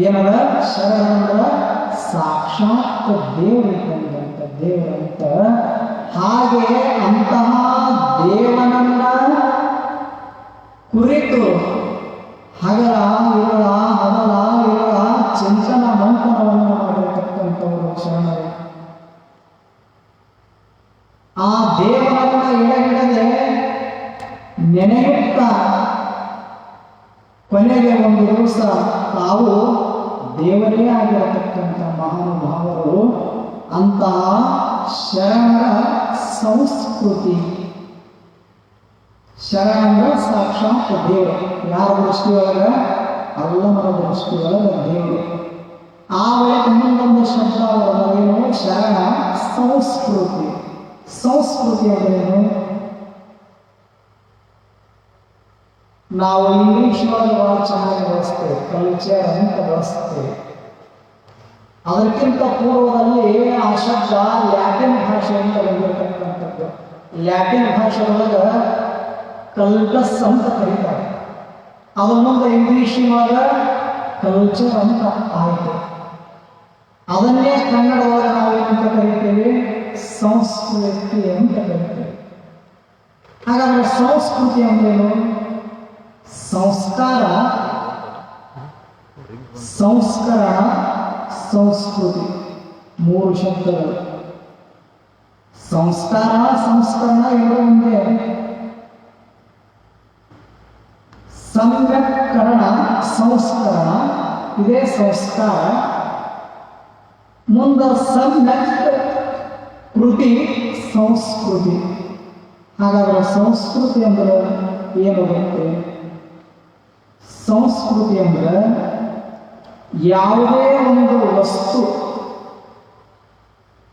ಏನದ? ಶರಣಂದ್ರ ಸಾಕ್ಷಾತ್ ದೇವರಿದ್ದಂತ ದೇವರಂತ. ಹಾಗೆ ಅಂತಹ ದೇವನನ್ನ ಕುರಿತು ಹಗಲ ಇರಳ ಹಗಲ ಇರಳ ಚಿಂತನ ಮಂಥನವನ್ನು ಮಾಡಿರ್ತಕ್ಕಂಥವರು ಶರಣರು. ಆ ದೇವರನ್ನ ಎಡಗಿಡದೆ ನೆನೆಯುತ್ತಾ ಕೊನೆಗೆ ಒಂದು ದಿವಸ ತಾವು ದೇವರೇ ಆಗಿರತಕ್ಕಂಥ ಮಹಾನುಭಾವರು. ಅಂತಹ ಶರಣರ ಸಂಸ್ಕೃತಿ. ಶರಣರ ಸಾಕ್ಷಾತ್ ದೇವರು. ಯಾರ ದೃಷ್ಟಿಯೊಳಗ? ಅಲ್ಲಮರ ದೃಷ್ಟಿಯೊಳಗ ದೇವರು. ಆ ವೇಳೆ ಮುಂದೊಂದು ಶಬ್ದ ಏನು? ಶರಣ ಸಂಸ್ಕೃತಿ. ಸಂಸ್ಕೃತಿ ಅಂದ್ರೇನು? ನಾವು ಇಂಗ್ಲಿಷ್ ಒಳಗೆ ಭಾಳ ಚೆನ್ನಾಗಿ ಬಳಸ್ತೇವೆ, ಕಲ್ಚರ್ ಅಂತ ಬಳಸ್ತೇವೆ. ಅದಕ್ಕಿಂತ ಪೂರ್ವದಲ್ಲಿ ಆ ಶಬ್ದ ಲ್ಯಾಟಿನ್ ಭಾಷೆಯಿಂದ ಬಂದಿರತಕ್ಕಂಥದ್ದು. ಲ್ಯಾಟಿನ್ ಭಾಷೆಯೊಳಗೆ ಕಲ್ಟಸ್ ಅಂತ ಕರೀತಾರೆ. ಅದನ್ನೊಂದು ಇಂಗ್ಲಿಷಿನೊಳಗ ಕಲ್ಚರ್ ಅಂತ ಆಯಿತು. ಅದನ್ನೇ ಕನ್ನಡದೊಳಗೆ ನಾವು ಏನಂತ ಕರಿತೇವೆ? ಸಂಸ್ಕೃತಿ ಅಂತ ಕರಿತೇವೆ. ಸಂಸ್ಕೃತಿ ಅಂದ್ರೇನು? ಸಂಸ್ಕಾರ, ಸಂಸ್ಕರಣ, ಸಂಸ್ಕೃತಿ, ಮೂರು ಶಬ್ದಗಳು. ಸಂಸ್ಕಾರ ಸಂಸ್ಕರಣ ಎರಡು ಒಂದೇ. ಸಂವ್ಯಕರಣ ಸಂಸ್ಕರಣ ಇದೇ ಸಂಸ್ಕಾರ. ಮುಂದೆ ಸಮ್ಯಕ್ ಕೃತಿ ಸಂಸ್ಕೃತಿ. ಹಾಗಾದ್ರೆ ಸಂಸ್ಕೃತಿ ಅಂದ್ರೆ ಏನು ಗೊತ್ತೇ? ಸಂಸ್ಕೃತಿ ಅಂದ್ರೆ ಯಾವುದೇ ಒಂದು ವಸ್ತು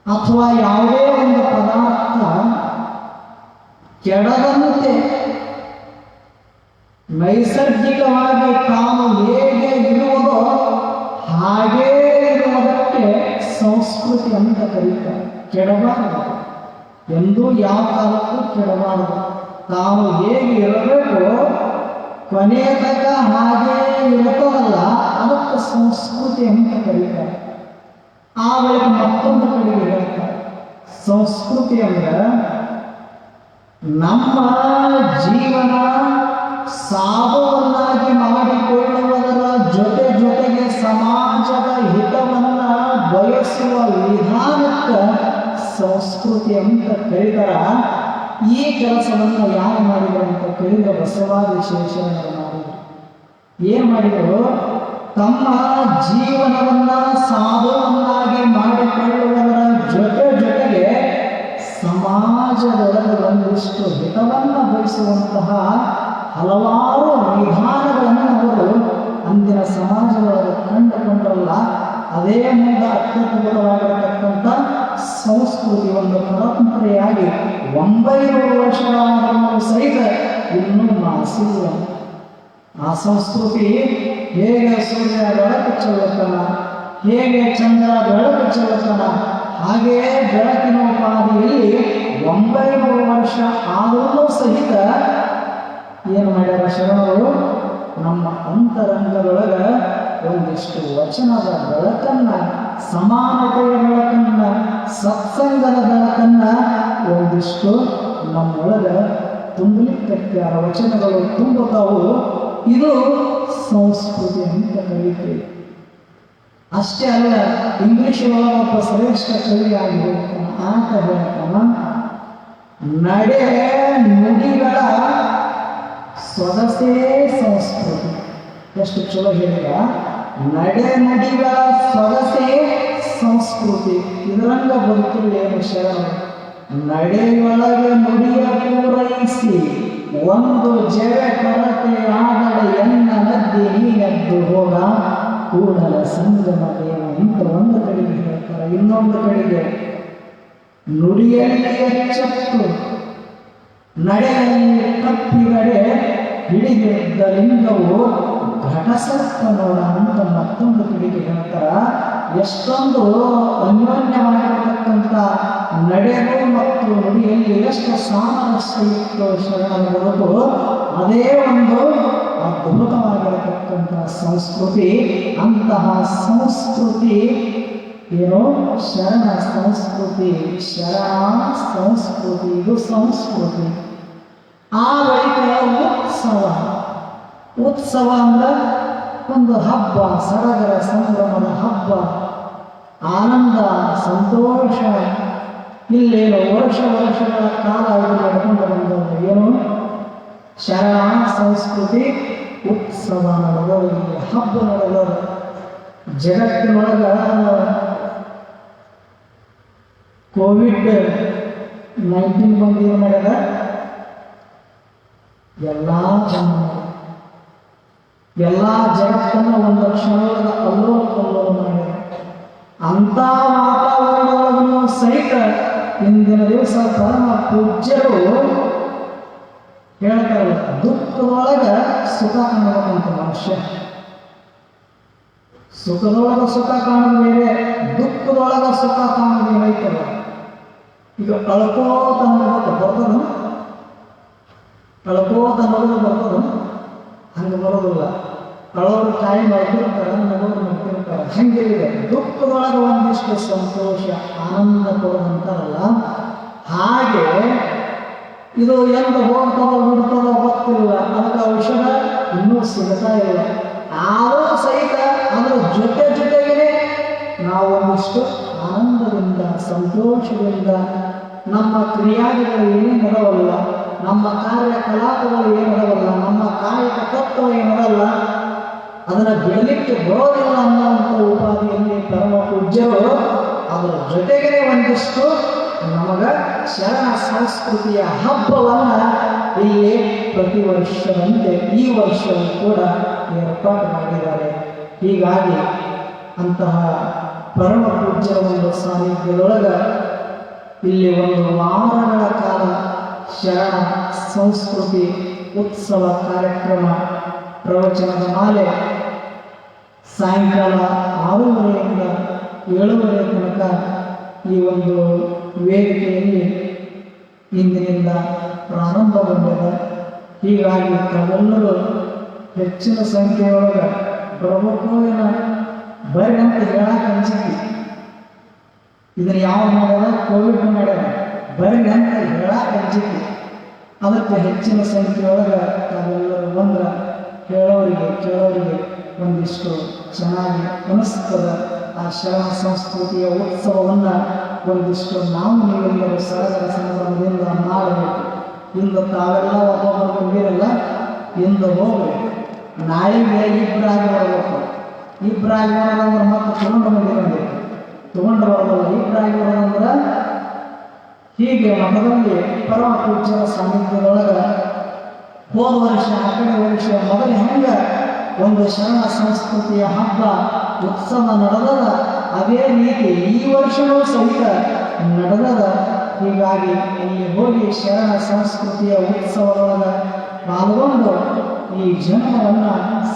ಅಥವಾ ಯಾವುದೇ ಒಂದು ಪದಾರ್ಥ ಕೆಡದಂತೆ ನೈಸರ್ಗಿಕವಾಗಿ ತಾನು ಹೇಗೆ ಇರುವುದೋ ಹಾಗೇ ಇರುವುದಕ್ಕೆ ಸಂಸ್ಕೃತಿ ಅಂತ ಕರೀತಾರೆ. ಕೆಡಬಾರದು, ಎಂದೂ ಯಾವ ಕಾಲಕ್ಕೂ ಕೆಡಬಾರದು. ತಾನು ಹೇಗೆ ಇರಬೇಕು ಕೊನೆಯ ತನಕ ಹಾಗೇ ಇರ್ತದಲ್ಲ, ಅದಕ್ಕೆ ಸಂಸ್ಕೃತಿ ಅಂತ ಕರೀತಾರೆ. ಆ ಬಳಿಕ ಮತ್ತೊಂದು ಕಡೆಗೆ ಹೇಳ್ತಾರೆ, ಸಂಸ್ಕೃತಿ ಅಂದ್ರೆ ನಮ್ಮ ಜೀವನ ಸಾಧುವನ್ನಾಗಿ ಮಾಡಿಕೊಳ್ಳುವುದರ ಜೊತೆ ಜೊತೆಗೆ ಸಮಾಜದ ಹಿತವನ್ನ ಬಯಸುವ ವಿಧಾನಕ್ಕೆ ಸಂಸ್ಕೃತಿ ಅಂತ ಕರೀತಾರ. ಈ ಕೆಲಸವನ್ನು ಯಾರು ಮಾಡಿದರು ಅಂತ ಕೇಳಿದ್ರೆ ಬಸವಾದಿ ಶೇಷಣ್ಣರು ಮಾಡಿದರು. ಏನ್ ಮಾಡಿದರು? ತಮ್ಮ ಜೀವನವನ್ನ ಸಾಧುವನ್ನಾಗಿ ಮಾಡಿಕೊಳ್ಳುವುದರ ಜೊತೆ ಜೊತೆಗೆ ಸಮಾಜದೊಳಗೆ ಒಂದಿಷ್ಟು ಹಿತವನ್ನು ಬಯಸುವಂತಹ ಹಲವಾರು ವಿಧಾನಗಳನ್ನು ಅವರು ಅಂದಿನ ಸಮಾಜದೊಳಗೆ ಕಂಡುಕೊಂಡರಲ್ಲ. ಅದೇ ಮುಂದೆ ಅತ್ಯದ್ಭುತವಾಗಿರತಕ್ಕಂಥ ಸಂಸ್ಕೃತಿ ಒಂದು ಪರಂಪರೆಯಾಗಿ 900 ವರ್ಷಗಳಾದರೂ ಸಹಿತ ಇನ್ನೂ ಮಾಸಿಲ್ಲ. ಆ ಸಂಸ್ಕೃತಿ ಹೇಗೆ ಸೂರ್ಯ ಬೆಳಕು ಚೆಲ್ಲುತ್ತಾನ, ಹೇಗೆ ಚಂದ್ರ ಬೆಳಕು ಚೆಲ್ಲುತ್ತಾನ, ಹಾಗೆಯೇ ಬೆಳಕಿನೋಪಾದಿಯಲ್ಲಿ 900 ವರ್ಷ ಆದರೂ ಸಹಿತ ಏನು ಮಾಡ್ಯಾರ ಶರಣರು? ನಮ್ಮ ಅಂತರಂಗದೊಳಗೆ ಒಂದಿಷ್ಟು ವಚನದ ಬೆಳಕನ್ನ, ಸಮಾನತೆಯ ಬೆಳಕನ್ನ, ಸತ್ಸಂಗದ ಬೆಳಕನ್ನ ಒಂದಿಷ್ಟು ನಮ್ಮೊಳಗೆ ತುಂಬಲಿಕ್ಕೆ ವಚನಗಳು ತುಂಬುತ್ತಾವು. ಇದು ಸಂಸ್ಕೃತಿ ಅಂತ ಕರೀತೀವಿ. ಅಷ್ಟೇ ಅಲ್ಲ, ಇಂಗ್ಲಿಷ್ ಒಳಗೆ ಒಬ್ಬ ಶ್ರೇಷ್ಠ ಕವಿ ಆಗಿ ಹೋಗ್ತಾನ. ಆತ ಹೇಳ್ತಾನ, ನಡೆ ನುಡಿಗಳ ಸೊಗಸೇ ಸಂಸ್ಕೃತಿ. ಎಷ್ಟು ಚಲೋ ಹೇಳಿದ. ನಡೆ ನುಡಿಗಳ ಸೊಗಸೇ ಸಂಸ್ಕೃತಿ. ಇದರಂಗ ಬದುಕುಳ್ಳೇನು ಶರಣ? ನಡೆಯೊಳಗೆ ನುಡಿಯ ಪೂರೈಸಿ ಒಂದು ಜವೆ ಕೊರತೆ ಆಗಡೆ ಎನ್ನ ನದ್ದಿ ನೀನೆದ್ದು ಹೋಗ ಕೂಡಲ ಸಂಗಮ ದೇವ ಅಂತ ಒಂದು ಕಡೆಗೆ ಹೇಳ್ತಾರೆ. ಇನ್ನೊಂದು ಕಡೆಗೆ ನುಡಿಯಲ್ಲಿ ಎಚ್ಚೆತ್ತು ನಡೆಯಲ್ಲಿ ತಪ್ಪಿಗಡೆ ಹಿಡಿದಿದ್ದ ಲಿಂಗವು ಘಟಸರ್ಪ ನೋಡ ಅಂತ ಮತ್ತೊಂದು ಕಡೆಗೆ ಹೇಳ್ತಾರ. ಎಷ್ಟೊಂದು ಅನ್ಯೋನ್ಯವಾಗಿರತಕ್ಕಂಥ ನಡೆದು ಮತ್ತು ನುಡಿಯಲ್ಲಿ ಎಷ್ಟು ಸಾಮರಸ್ಯ ಇತ್ತು ಶರಣರ ಬದುಕು. ಅದೇ ಒಂದು ಅದ್ಭುತವಾಗಿರತಕ್ಕಂಥ ಸಂಸ್ಕೃತಿ. ಅಂತಹ ಸಂಸ್ಕೃತಿ ಏನು? ಶರಣ ಸಂಸ್ಕೃತಿ. ಶರಣ ಸಂಸ್ಕೃತಿ, ಇದು ಸಂಸ್ಕೃತಿ. ಆ ಬಳಿಕ ಉತ್ಸವ. ಉತ್ಸವ ಅಂದ್ರೆ ಒಂದು ಹಬ್ಬ, ಸಡಗರ ಸಂಭ್ರಮದ ಹಬ್ಬ, ಆನಂದ, ಸಂತೋಷ. ಇಲ್ಲೇನು ವರ್ಷಗಳ ಕಾಲ ಇದು ನಡ್ಕೊಂಡು ಬಂದದ್ದು ಏನು? ಶರಣ ಸಂಸ್ಕೃತಿ ಉತ್ಸವ ನಡೆದವು, ಹಬ್ಬ ನಡೆದವು. ಜಗತ್ತಿನೊಳಗ COVID-19 ಬಂದು ಏನು ಮಾಡ್ಯದ? ಎಲ್ಲ ಜಗತ್ತನ್ನು ಒಂದು ಕ್ಷಣದೊಳಗೆ ಅಲ್ಲೋಲ ಕಲ್ಲೋಲ ಮಾಡಿದ. ಅಂಥ ವಾತಾವರಣದೊಳಗೂ ಸಹಿತ ಇಂದಿನ ದಿವಸ ಪರಮ ಪೂಜ್ಯರು ಹೇಳ್ತಾರೆ, ದುಃಖದೊಳಗೆ ಸುಖ ಕಾಣಬೇಕಂತ ಮನುಷ್ಯ. ಸುಖದೊಳಗೆ ಸುಖ ಕಾಣೋದು ಬೇರೆ, ದುಃಖದೊಳಗೆ ಸುಖ ಕಾಣೋದು ಏನೈತಲ್ಲ. ಈಗ ಅಳ್ಕೋತ ಅನ್ನೋದು ಬರ್ತದ, ಅಳ್ಕೋತ ಅನ್ನೋದು ಬರ್ತದ, ಹಂಗೆ ಬರೋದಿಲ್ಲ. ಅಳೋರು ತಾಯಿ ಮಾಡ್ತಿರ್ತಾರೆ, ನಗೋರು ಮಾಡ್ತಿರ್ತಾರೆ. ಹಂಗೆ ಇದೆ. ದುಃಖದೊಳಗೆ ಒಂದಿಷ್ಟು ಸಂತೋಷ, ಆನಂದ ಕೊಡುವಂತಾರಲ್ಲ, ಹಾಗೆ ಇದು ಎಂದು ಹೋಗ್ತದೋ ಬಿಡ್ತದೋ ಗೊತ್ತಿಲ್ಲ, ಅದಕ್ಕೆ ಔಷಧ ಇನ್ನೂ ಸಿಗ್ತಾ ಇಲ್ಲ. ಆದರೂ ಸಹಿತ ಅದರ ಜೊತೆಗೇ ನಾವು ಒಂದಿಷ್ಟು ಆನಂದದಿಂದ ಸಂತೋಷದಿಂದ ನಮ್ಮ ಕ್ರಿಯಾದಿಗಳು ಏನದವಲ್ಲ, ನಮ್ಮ ಕಾರ್ಯಕಲಾಪಗಳು ಏನದವಲ್ಲ, ನಮ್ಮ ಕಾಯಕ ತತ್ವ ಏನದಲ್ಲ, ಅದನ್ನು ಬಿಡಲಿಕ್ಕೆ ಬರೋದಿಲ್ಲ ಅನ್ನೋಂಥ ಉಪಾಧಿಯಲ್ಲಿ ಪರಮ ಪೂಜ್ಯರು ಅದರ ಜೊತೆಗೇ ಒಂದಿಷ್ಟು ನಮಗೆ ಶರಣ ಸಂಸ್ಕೃತಿಯ ಹಬ್ಬವನ್ನು ಇಲ್ಲಿ ಪ್ರತಿ ವರ್ಷದಂತೆ ಈ ವರ್ಷವೂ ಕೂಡ ಏರ್ಪಾಡು ಮಾಡಿದ್ದಾರೆ. ಹೀಗಾಗಿ ಅಂತಹ ಪರಮ ಪೂಜ್ಯರ ಒಂದು ಸಾನ್ನಿಧ್ಯದೊಳಗೆ ಇಲ್ಲಿ ಒಂದು ವಾರಗಳ ಕಾಲ ಶರಣ ಸಂಸ್ಕೃತಿ ಉತ್ಸವ ಕಾರ್ಯಕ್ರಮ ಪ್ರವಚನದ ಮಾಲೆ ಸಾಯಂಕಾಲ 6:30ರಿಂದ 7:30 ತನಕ ಈ ಒಂದು ವೇದಿಕೆಯಲ್ಲಿ ಇಂದಿನಿಂದ ಪ್ರಾರಂಭಗೊಂಡಿದೆ. ಹೀಗಾಗಿ ತಾವೆಲ್ಲರೂ ಹೆಚ್ಚಿನ ಸಂಖ್ಯೆಯೊಳಗೆ ಬರಬೇಕು ಏನೋ ಬರ್ರಿ ಅಂತ ಹೇಳಕ್ಕೆ ಅನ್ಸಿದ್ವಿ. ಇದನ್ನು ಯಾವ ಮಾಡ್ಯಾರ, ಕೋವಿಡ್ ಮಾಡ್ಯಾರ, ಬರ್ರಿ ಅಂತ ಹೇಳಕ್ಕೆ ಅನ್ಸಿದ್ವಿ. ಅದಕ್ಕೆ ಹೆಚ್ಚಿನ ಸಂಖ್ಯೆಯೊಳಗೆ ತಾವೆಲ್ಲರೂ ಬಂದ್ರೆ ಕೇಳೋರಿಗೆ ಒಂದಿಷ್ಟು ಚೆನ್ನಾಗಿ ಅನಿಸ್ತದೆ. ಆ ಶರಣ ಸಂಸ್ಕೃತಿಯ ಉತ್ಸವವನ್ನು ಒಂದಿಷ್ಟು ನಾವು ನೀವೆಲ್ಲರೂ ಸಡಗರ ಸಂಭ್ರಮದಿಂದ ಮಾಡಬೇಕು. ಇಂದು ತಾವೆಲ್ಲ ಒಬ್ಬೊಬ್ಬರು ಬಂದಿರಲ್ಲ, ಇಂದು ಹೋಗ್ಬೇಕು, ನಾಳೆಗೆ ಇಬ್ಬರಾಗಿ ಬರಬೇಕು. ಇಬ್ಬರಾಗಿ ಬರೋದಂದ್ರೆ ಮತ್ತೆ ತೊಗೊಂಡು ಬಂದಿರಬೇಕು, ತೊಗೊಂಡು ಬರೋದಲ್ಲ. ಇಬ್ಬರಾಗಿ ಬರೋದಂದ್ರೆ ಹೀಗೆ ಮಠದಲ್ಲಿ ಪರಮ ಪೂಜ್ಯರ ಸಾನ್ನಿಧ್ಯದೊಳಗೆ ಹೋದ ವರ್ಷ ಆ ಕಡೆ ವರ್ಷ ಮೊದಲು ಹೆಂಗೆ ಒಂದು ಶರಣ ಸಂಸ್ಕೃತಿಯ ಹಬ್ಬ ಉತ್ಸವ ನಡೆದದ, ಅದೇ ರೀತಿ ಈ ವರ್ಷವೂ ಸಹಿತ ನಡೆದದ. ಹೀಗಾಗಿ ಇಲ್ಲಿ ಹೋಗಿ ಶರಣ ಸಂಸ್ಕೃತಿಯ ಉತ್ಸವದೊಳಗೆ ಪಾಲ್ಗೊಂಡು ಈ ಜನ್ಮವನ್ನು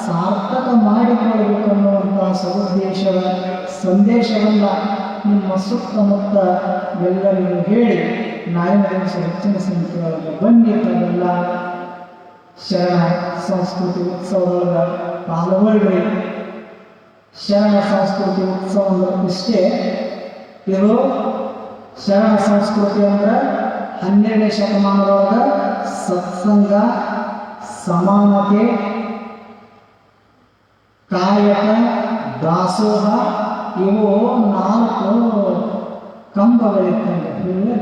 ಸಾರ್ಥಕ ಮಾಡಿಕೊಳ್ಳಬೇಕು ಅನ್ನುವಂಥ ಸದುದ್ದೇಶದ ಸಂದೇಶವನ್ನು ನಿಮ್ಮ ಸುತ್ತಮುತ್ತ ಎಲ್ಲರಿಗೂ ಹೇಳಿ ನಾಳಿನ ದಿವಸ ಹೆಚ್ಚಿನ ಸಂಖ್ಯೆಯೊಳಗೆ ಬನ್ನಿ. ತಾವೆಲ್ಲ ಶರಣ ಸಂಸ್ಕೃತಿ ಉತ್ಸವದೊಳಗೆ ಪಾಲ್ಗೊಳ್ಳಿ. ಶರಣ ಸಂಸ್ಕೃತಿ ಉತ್ಸವ ಅಂದ್ರೆ ಇಷ್ಟೇ. ಇದು ಶರಣ ಸಂಸ್ಕೃತಿ ಅಂದ್ರೆ 12ನೇ ಶತಮಾನದೊಳಗೆ ಸತ್ಸಂಗ, ಸಮಾನತೆ, ಕಾಯಕ, ದಾಸೋಹ ಇವು 4 ಕಂಬಗಳಿದ್ದಂಗೆ,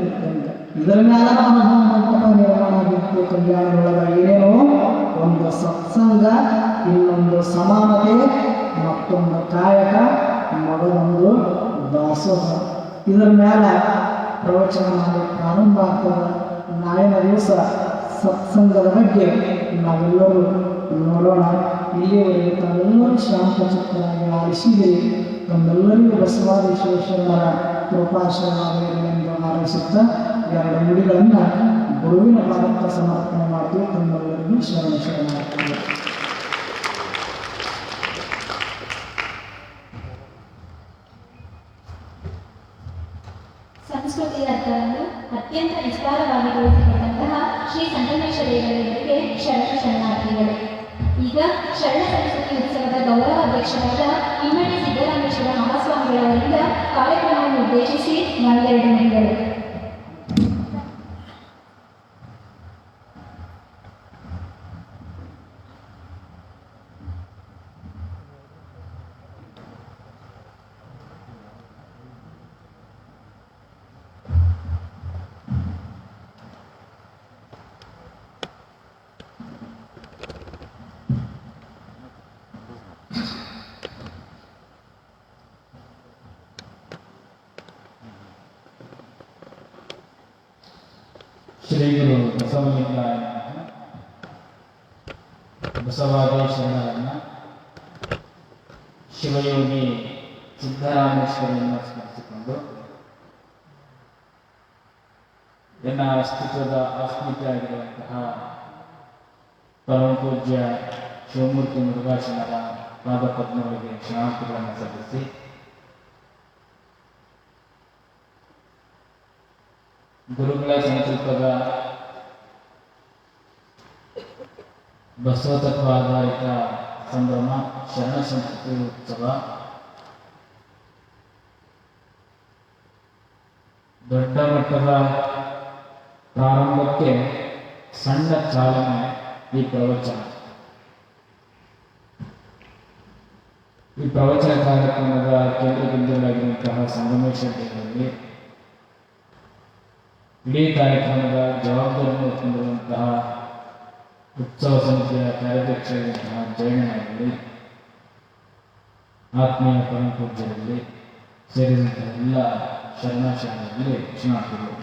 ಇದ್ದಂಗೆ. ಇದರ ಮೇಲೆ ಅನುಭವ ಮಂಟಪ ನಿರ್ಮಾಣ ಆಗಿತ್ತು. ಕಲ್ಯಾಣದೊಳಗೆ ಏನೇನೋ ಒಂದು ಸತ್ಸಂಗ, ಇನ್ನೊಂದು ಸಮಾನತೆ, ಮತ್ತೊಂದು ಕಾಯಕ, ಮಗದೊಂದು ದಾಸೋಹ. ಇದರ ಮೇಲೆ ಪ್ರವಚನ ಮಾಡಿ ಪ್ರಾರಂಭ ಆಗ್ತದೆ. ನಾಳಿನ ದಿವಸ ಸತ್ಸಂಗದ ಬಗ್ಗೆ ನಾವೆಲ್ಲರೂ ನೋಡೋಣ. ಇಲ್ಲಿಯವರೆಗೆ ತಾವೆಲ್ಲರೂ ಶಾಂತಚಿತ್ತರಾಗಿ ಆಲಿಸಿದಿರಿ. ತಮ್ಮೆಲ್ಲರಿಗೂ ಬಸವಾದಿ ವಿಶ್ವೇಶ್ವರರ ಕೃಪಾಶೀರ್ವಾದವೆಂದು ಹಾರೈಸುತ್ತಾ 2 ನುಡಿಗಳನ್ನು ಗುರುವಿನ ಪಾದಕ್ಕೆ ಸಮರ್ಪಣೆ ಮಾಡ್ತೀವಿ. ತಮ್ಮೆಲ್ಲರಿಗೂ ಶರಣಾರ್ಥಿಗಳು. ಸಂಸ್ಕೃತಿಯ ಅರ್ಥವನ್ನು ಅತ್ಯಂತ ವಿಸ್ತಾರವಾಗಿ ತಿಳಿಸಿಕೊಟ್ಟಂತಹ ಶ್ರೀ ಸಂಗಮೇಶ ದೇವರಿಗೆ ಶರಣಾರ್ಥಿಗಳು. ಈಗ ಶರಣ ಸಂಸ್ಕೃತಿ ಉತ್ಸವದ ಗೌರವ ಅಧ್ಯಕ್ಷರಾದ ಇಮ್ಮಡಿ ಸಿದ್ದರಾಮೇಶ್ವರ ಮಹಾಸ್ವಾಮಿಗಳವರಿಂದ ಕಾರ್ಯಕ್ರಮವನ್ನು ಉದ್ದೇಶಿಸಿ 2 ನುಡಿಗಳು. ಶ್ರೀ ಗುರು ಬಸವಲಿಂಗಾಯ ಬಸವಾದಿ ಶರಣರನ್ನ ಶಿವಯೋಗಿ ಸಿದ್ದರಾಮೇಶ್ವರನ್ನು ಸ್ಮರಿಸಿಕೊಂಡು ಎನ್ನ ಅಸ್ತಿತ್ವದ ಅಸ್ಮಿತೆ ಆಗಿರುವಂತಹ ಪರಮ ಪೂಜ್ಯ ಶಿವಮೂರ್ತಿ ಮುರುಘಾಶನರ ಪಾದಪದ್ಮಗಳಿಗೆ ಶರಣಾರ್ಥಿಗಳನ್ನು ಸಲ್ಲಿಸಿ ಗುರುಗಳ ಸಂಕಲ್ಪದ ಬಸವತತ್ವ ಆಧಾರಿತ ಸಂಭ್ರಮ ಶರಣ ಸಂಸ್ಕೃತಿ ಉತ್ಸವ ದೊಡ್ಡ ಮಟ್ಟದ ಪ್ರಾರಂಭಕ್ಕೆ ಸಣ್ಣ ಚಾಲನೆ ಈ ಪ್ರವಚನ. ಈ ಪ್ರವಚನ ಕಾರ್ಯಕ್ರಮದ ಕೇಂದ್ರ ಬಿಂದುಗಳಾಗಿರುವಂತಹ ಸಂಗಮೇಶ್ವರದಲ್ಲಿ ಇಡೀ ಕಾರ್ಯಕ್ರಮದ ಜವಾಬ್ದಾರಿಯನ್ನು ಹೊಂದಿರುವಂತಹ ಉತ್ಸವ ಸಮಿತಿಯ ಕಾರ್ಯಾಧ್ಯಕ್ಷರಾದಂತಹ ಜಯಣ್ಣನಾಗಲಿ, ಆತ್ಮೀಯ ಪರಮಪೂಜ್ಯರಲ್ಲಿ, ಸೇರಿದಂತಹ ಎಲ್ಲ ಶರಣಾಶರಣರಲ್ಲಿ ಕ್ಷಣಾರ್ಥಿಗಳು.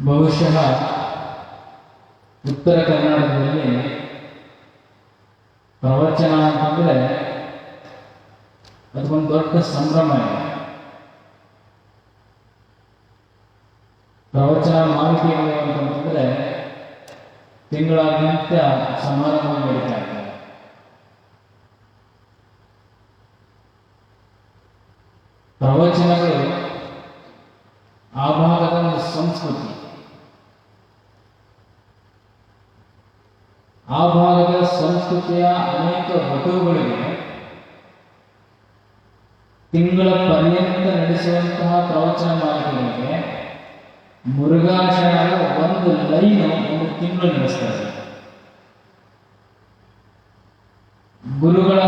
ಬಹುಶಃ ಉತ್ತರ ಕರ್ನಾಟಕದಲ್ಲಿ ಪ್ರವಚನ ಅಂತಂದರೆ ಅದಕ್ಕೊಂದು ದೊಡ್ಡ ಸಂಭ್ರಮ ಇದೆ. ಪ್ರವಚನ ಮಾಲಿಕೆಗಳು ಅಂತಂದರೆ ತಿಂಗಳಾದ್ಯಂತ ಸಮಾರಂಭ ನಡೀತಾ ಇದ್ದಾರೆ. ಪ್ರವಚನಗಳು ಆ ಭಾಗದ ಒಂದು ಸಂಸ್ಕೃತಿ, ಆ ಭಾಗದ ಸಂಸ್ಕೃತಿಯ ಅನೇಕ ವಟುಗಳಿಗೆ ತಿಂಗಳ ಪರ್ಯಂತ ನಡೆಸುವಂತಹ ಪ್ರವಚನ ಮಾಲಿಕೆಗಳಿಗೆ ಮುರುಘಾಶರಣರ ಒಂದು ಲೈನು ಒಂದು ತಿಂಗಳು ನಡೆಸ್ತಾರೆ. ಗುರುಗಳ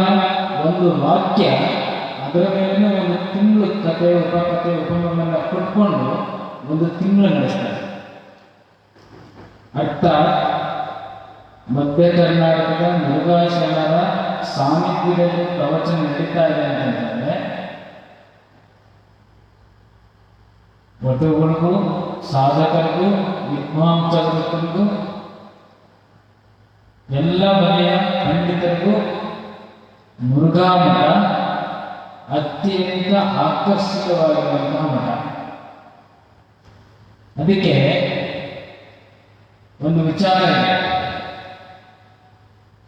ಒಂದು ವಾಕ್ಯ, ಅದರ ಮೇಲೆ ಒಂದು ತಿಂಗಳು ಕಥೆ, ಉಪಕಥೆ, ಉಪಮನ್ನ ಕೊಟ್ಕೊಂಡು ಒಂದು ತಿಂಗಳು ನಡೆಸ್ತಾರೆ. ಅರ್ಥಾತ್ ಮಧ್ಯ ಕರ್ನಾಟಕದ ಮುರುಘಾಶರಣರ ಸಾನ್ನಿಧ್ಯದಲ್ಲಿ ಪ್ರವಚನ ನಡೀತಾ ಇದೆ ಅಂತಂದ್ರೆ ವಟುಗಳಿಗೂ, ಸಾಧಕರಿಗೂ, ವಿದ್ವಾಂಸರಿಗೂ, ಎಲ್ಲ ಬಗೆಯ ಪಂಡಿತರಿಗೂ ಮುರುಘಾ ಮಠ ಅತ್ಯಂತ ಆಕರ್ಷಿತವಾಗಿರುವಂತಹ ಮಠ. ಅದಕ್ಕೆ ಒಂದು ವಿಚಾರ ಇದೆ.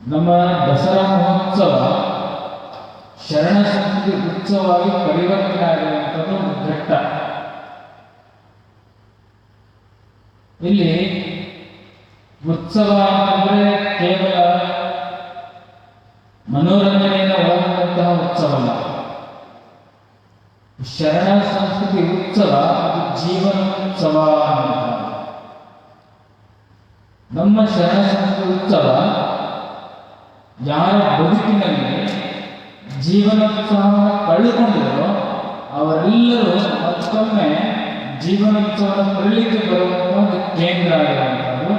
ನಮ್ಮ ದಸರಾ ಮಹೋತ್ಸವ ಶರಣ ಸಂಸ್ಕೃತಿ ಉತ್ಸವವಾಗಿ ಪರಿವರ್ತನೆ ಆಗಿರುವಂಥದ್ದು ಒಂದು ಘಟ್ಟ. ಇಲ್ಲಿ ಉತ್ಸವ ಅಂದರೆ ಕೇವಲ ಮನೋರಂಜನೆಯಿಂದ ಒಳಗೊಂಡಂತಹ ಉತ್ಸವ ಅಲ್ಲ. ಶರಣ ಸಂಸ್ಕೃತಿ ಉತ್ಸವ ಅದು ಜೀವನೋತ್ಸವ ಅಂತ. ನಮ್ಮ ಶರಣ ಸಂಸ್ಕೃತಿ ಉತ್ಸವ ಯಾರ ಬದುಕಿನಲ್ಲಿ ಜೀವನೋತ್ಸವವನ್ನು ಕಳೆದುಕೊಂಡಿರೋ ಅವರೆಲ್ಲರೂ ಮತ್ತೊಮ್ಮೆ ಜೀವನೋತ್ಸವದ ಬರಲಿಕ್ಕೆ ಬರುವಂತಹ ಒಂದು ಕೇಂದ್ರ ಆಗಿರುವಂಥದ್ದು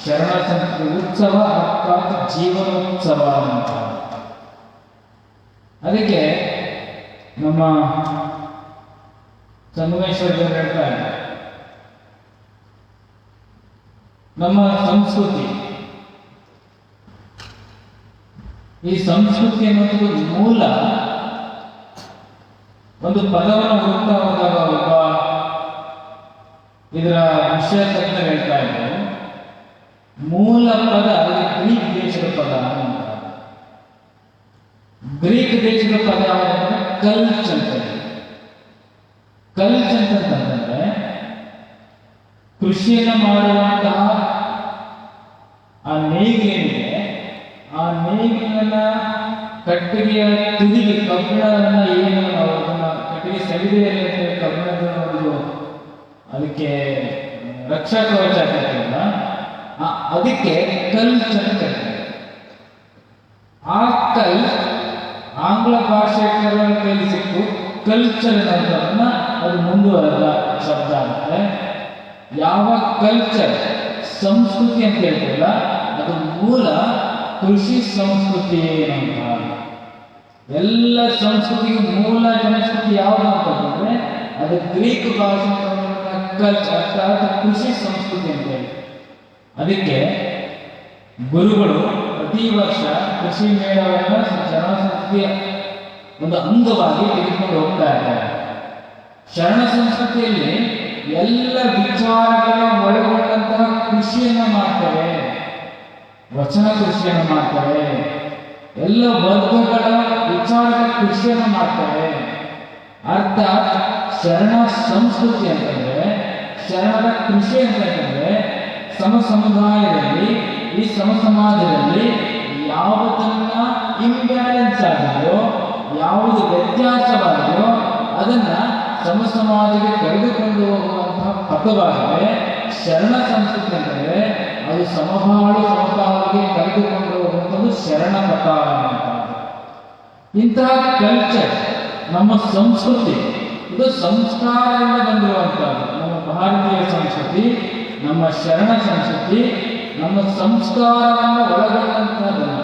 ಶರಣ ಸಂಸ್ಕೃತಿ ಉತ್ಸವ ಅರ್ಥಾತ್ ಜೀವನೋತ್ಸವ ಅಂತ. ಅದಕ್ಕೆ ನಮ್ಮ ಸಂಗಮೇಶ್ವರರು ಹೇಳ್ತಾ ಇದ್ದಾರೆ, ನಮ್ಮ ಸಂಸ್ಕೃತಿ, ಈ ಸಂಸ್ಕೃತಿ ಅನ್ನೋದು ಮೂಲ ಒಂದು ಪದವನ್ನು ಹುಡುಕ್ತಾ ಹೋದಾಗ ಒಬ್ಬ ಇದರ ವಿಷಯ ತಜ್ಞರು ಹೇಳ್ತಾ ಇದ್ದಾರೆ, ಮೂಲ ಪದ ಅದು ಗ್ರೀಕ್ ದೇಶದ ಪದ ಅಂತ. ಗ್ರೀಕ್ ದೇಶದ ಪದ ಕಲ್ಚ್ ಅಂತ. ಕಲ್ಚ್ ಅಂತಂದ್ರೆ ಕೃಷಿಯನ್ನು ಮಾಡುವಂತಹ ಆ ನೇಗಿಲಿನಿದೆ, ಆ ನೇಗಿಲನ್ನ ಕಟ್ಟಿಗೆಯ ತುದಿಗೆ ಕಬ್ಬಿಣವನ್ನ ಏನು ನಾವು ಅದನ್ನ ಕಟ್ಟಿಗೆ ಸವಿದೆಯಲ್ಲಿ ಕಬ್ಬಿಣದ ಒಂದು ಅದಕ್ಕೆ ರಕ್ಷಾ ಕವಚ ಆಗ್ತದಲ್ಲ, ಅದಕ್ಕೆ ಕಲ್ಚ್ ಅಂತ ಕರೀತಾರೆ. ಆ ಕಲ್ ಆಂಗ್ಲ ಭಾಷೆ ಕೈಲಿ ಸಿಕ್ಕು ಕಲ್ಚರ್ ಅನ್ನೋದನ್ನ ಅದು ಮುಂದುವರೆದ ಶಬ್ದ ಆಗುತ್ತೆ. ಯಾವ ಕಲ್ಚರ್ ಸಂಸ್ಕೃತಿ ಅಂತ ಹೇಳ್ತಿಲ್ಲ, ಅದು ಮೂಲ ಕೃಷಿ ಸಂಸ್ಕೃತಿ ಅಂತ. ಎಲ್ಲ ಸಂಸ್ಕೃತಿಗೂ ಮೂಲ ಸಂಸ್ಕೃತಿ ಯಾವುದು ಅಂತಂದ್ರೆ ಅದು ಗ್ರೀಕ್ ಭಾಷೆ ಕಲ್ಚರ್ ಅರ್ಥಾತ್ ಕೃಷಿ ಸಂಸ್ಕೃತಿ ಅಂತ ಹೇಳಿ. ಅದಕ್ಕೆ ಗುರುಗಳು ಪ್ರತಿ ವರ್ಷ ಕೃಷಿ ಮೇಳವನ್ನು ಶರಣ ಸಂಸ್ಕೃತಿಯ ಒಂದು ಅಂಗವಾಗಿ ತೆಗೆದುಕೊಂಡು ಹೋಗ್ತಾ ಇದ್ದಾರೆ. ಶರಣ ಸಂಸ್ಕೃತಿಯಲ್ಲಿ ಎಲ್ಲ ವಿಚಾರಗಳ ಒಳಗೊಂಡಂತಹ ಕೃಷಿಯನ್ನು ಮಾಡ್ತಾರೆ, ವಚನ ಕೃಷಿಯನ್ನು ಮಾಡ್ತಾರೆ, ಎಲ್ಲ ವರ್ಗಗಳ ವಿಚಾರದ ಕೃಷಿಯನ್ನು ಮಾಡ್ತಾರೆ. ಅರ್ಥಾತ್ ಶರಣ ಸಂಸ್ಕೃತಿ ಅಂತಂದ್ರೆ, ಶರಣರ ಕೃಷಿ ಅಂತಂದ್ರೆ ಸಮ ಸಮುದಾಯದಲ್ಲಿ, ಈ ಸಮ ಸಮಾಜದಲ್ಲಿ ಯಾವುದನ್ನ ಈ ಯಾವುದು ವ್ಯತ್ಯಾಸವಾಗಿದೆಯೋ ಅದನ್ನು ಸಮಾಜಕ್ಕೆ ಕರೆದುಕೊಂಡು ಹೋಗುವಂತಹ ಪಥವಾಗಿದೆ. ಶರಣ ಸಂಸ್ಕೃತಿ ಅಂದರೆ ಅದು ಸಮಪಾಲಿಗೆ ಕರೆದುಕೊಂಡು ಹೋಗುವಂಥದ್ದು ಶರಣ ಪಥ ಅನ್ನುವಂಥದ್ದು. ಇಂತಹ ಕಲ್ಚರ್ ನಮ್ಮ ಸಂಸ್ಕೃತಿ, ಇದು ಸಂಸ್ಕಾರದಿಂದ ಬಂದಿರುವಂಥದ್ದು. ನಮ್ಮ ಭಾರತೀಯ ಸಂಸ್ಕೃತಿ, ನಮ್ಮ ಶರಣ ಸಂಸ್ಕೃತಿ, ನಮ್ಮ ಸಂಸ್ಕಾರವನ್ನು ಒಳಗೊಂಡಂತಹದನ್ನು.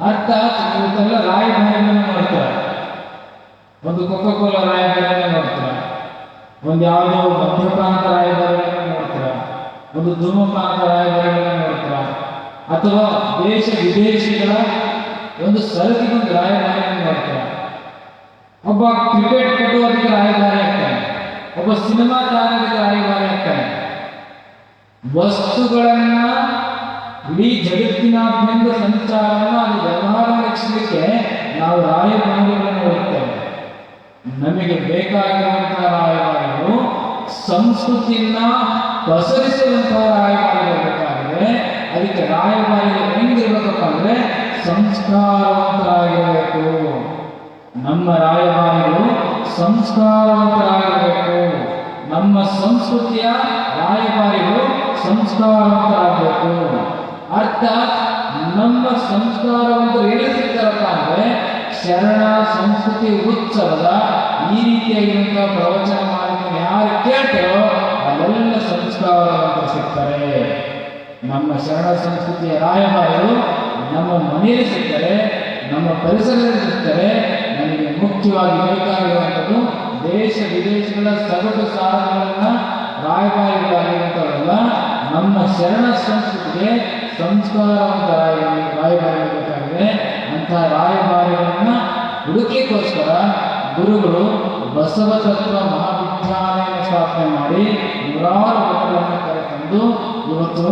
ಅರ್ಥಾತ್ ಇವತ್ತೆಲ್ಲ ರಾಯಭಾರಿಗಳನ್ನು ನೋಡ್ತಾರೆ, ಒಂದು ಕೊಕೊಕೋಲಾ ರಾಯಭಾರಿಯನ್ನು ನೋಡ್ತಾರೆ, ಒಂದು ಯಾವುದೋ ಮದ್ಯಪಾನದ ರಾಯಭಾರಿಗಳನ್ನು ನೋಡ್ತಾರೆ, ಒಂದು ಧೂಮಪಾನದ ರಾಯಭಾರಿಗಳನ್ನು ನೋಡ್ತಾರೆ, ಅಥವಾ ದೇಶ ವಿದೇಶಿಗಳ ಒಂದು ಸರಕಿಗೊಂದು ರಾಯಭಾರಿಯನ್ನು ನೋಡ್ತಾರೆ. ಒಬ್ಬ ಕ್ರಿಕೆಟ್ ಪಟು ಅದಕ್ಕೆ ರಾಯಭಾರಿ ಆಗ್ತಾನೆ, ಒಬ್ಬ ಸಿನಿಮಾ ತಾರಕ್ಕೆ ರಾಯಭಾರಿ ಆಗ್ತಾನೆ. ವಸ್ತುಗಳನ್ನ ಇಡೀ ಜಗತ್ತಿನಾದ್ಯಂತ ಸಂಚಾರವನ್ನು ಅದು ವ್ಯವಹಾರ ನಡೆಸಲಿಕ್ಕೆ ನಾವು ರಾಯಭಾರಿಗಳನ್ನು ಹೋಗ್ತೇವೆ. ನಮಗೆ ಬೇಕಾಗಿರುವಂತಹ ರಾಯಭಾರಿಗಳು ಸಂಸ್ಕೃತಿಯನ್ನ ಪಸರಿಸುವಂತಹ ರಾಯಭಾರಿಗಳು ಬೇಕಾಗಿದೆ. ಅದಕ್ಕೆ ರಾಯಭಾರಿಗಳು ಹೆಂಗಿರ್ಬೇಕಪ್ಪ ಅಂದ್ರೆ ಸಂಸ್ಕಾರವಂತರಾಗಿರಬೇಕು. ನಮ್ಮ ರಾಯಭಾರಿಗಳು ಸಂಸ್ಕಾರವಂತರಾಗಿರಬೇಕು. ನಮ್ಮ ಸಂಸ್ಕೃತಿಯ ರಾಯಭಾರಿಗಳು ಸಂಸ್ಕಾರವಂತರಾಗಬೇಕು. ಅರ್ಥಾತ್ ನಮ್ಮ ಸಂಸ್ಕಾರವಂತರು ಎಲ್ಲಿ ಸಿಗ್ತಾರಪ್ಪ ಅಂದ್ರೆ ಶರಣ ಸಂಸ್ಕೃತಿ ಉತ್ಸವದ ಈ ರೀತಿಯಾಗಿರುವಂತಹ ಪ್ರವಚನ ಮಾಡಿಕೊಂಡು ಯಾರು ಕೇಳ್ತಾರೋ ಅಲ್ಲೆಲ್ಲ ಸಂಸ್ಕಾರವಂತರು ಸಿಗ್ತಾರೆ. ನಮ್ಮ ಶರಣ ಸಂಸ್ಕೃತಿಯ ರಾಯಭಾರಿಗಳು ನಮ್ಮ ಮನೆಯಲ್ಲಿ ಸಿಗ್ತಾರೆ, ನಮ್ಮ ಪರಿಸರದಲ್ಲಿ ಸಿಗ್ತಾರೆ. ನನಗೆ ಮುಖ್ಯವಾಗಿ ಬೇಕಾಗಿರುವಂಥದ್ದು ದೇಶ ವಿದೇಶಗಳ ಸಗಟು ಸಾಧನಗಳನ್ನ ರಾಯಭಾರಿಗಳಾಗಿರುವಂಥವರೆಲ್ಲ ನಮ್ಮ ಶರಣ ಸಂಸ್ಕೃತಿಗೆ ಸಂಸ್ಕಾರವಂತ ರಾಯಭಾರಿಗಳು ಬೇಕಾಗಿದೆ. ಅಂತಹ ರಾಯಭಾರಿಗಳನ್ನ ಹುಡುಕಲಿಕ್ಕೋಸ್ಕರ ಗುರುಗಳು ಬಸವ ತತ್ವ ಮಹಾವಿದ್ಯಾಲಯ ಸ್ಥಾಪನೆ ಮಾಡಿ ನೂರಾರು ಮಕ್ಕಳನ್ನು ಕರೆತಂದು ಇವತ್ತು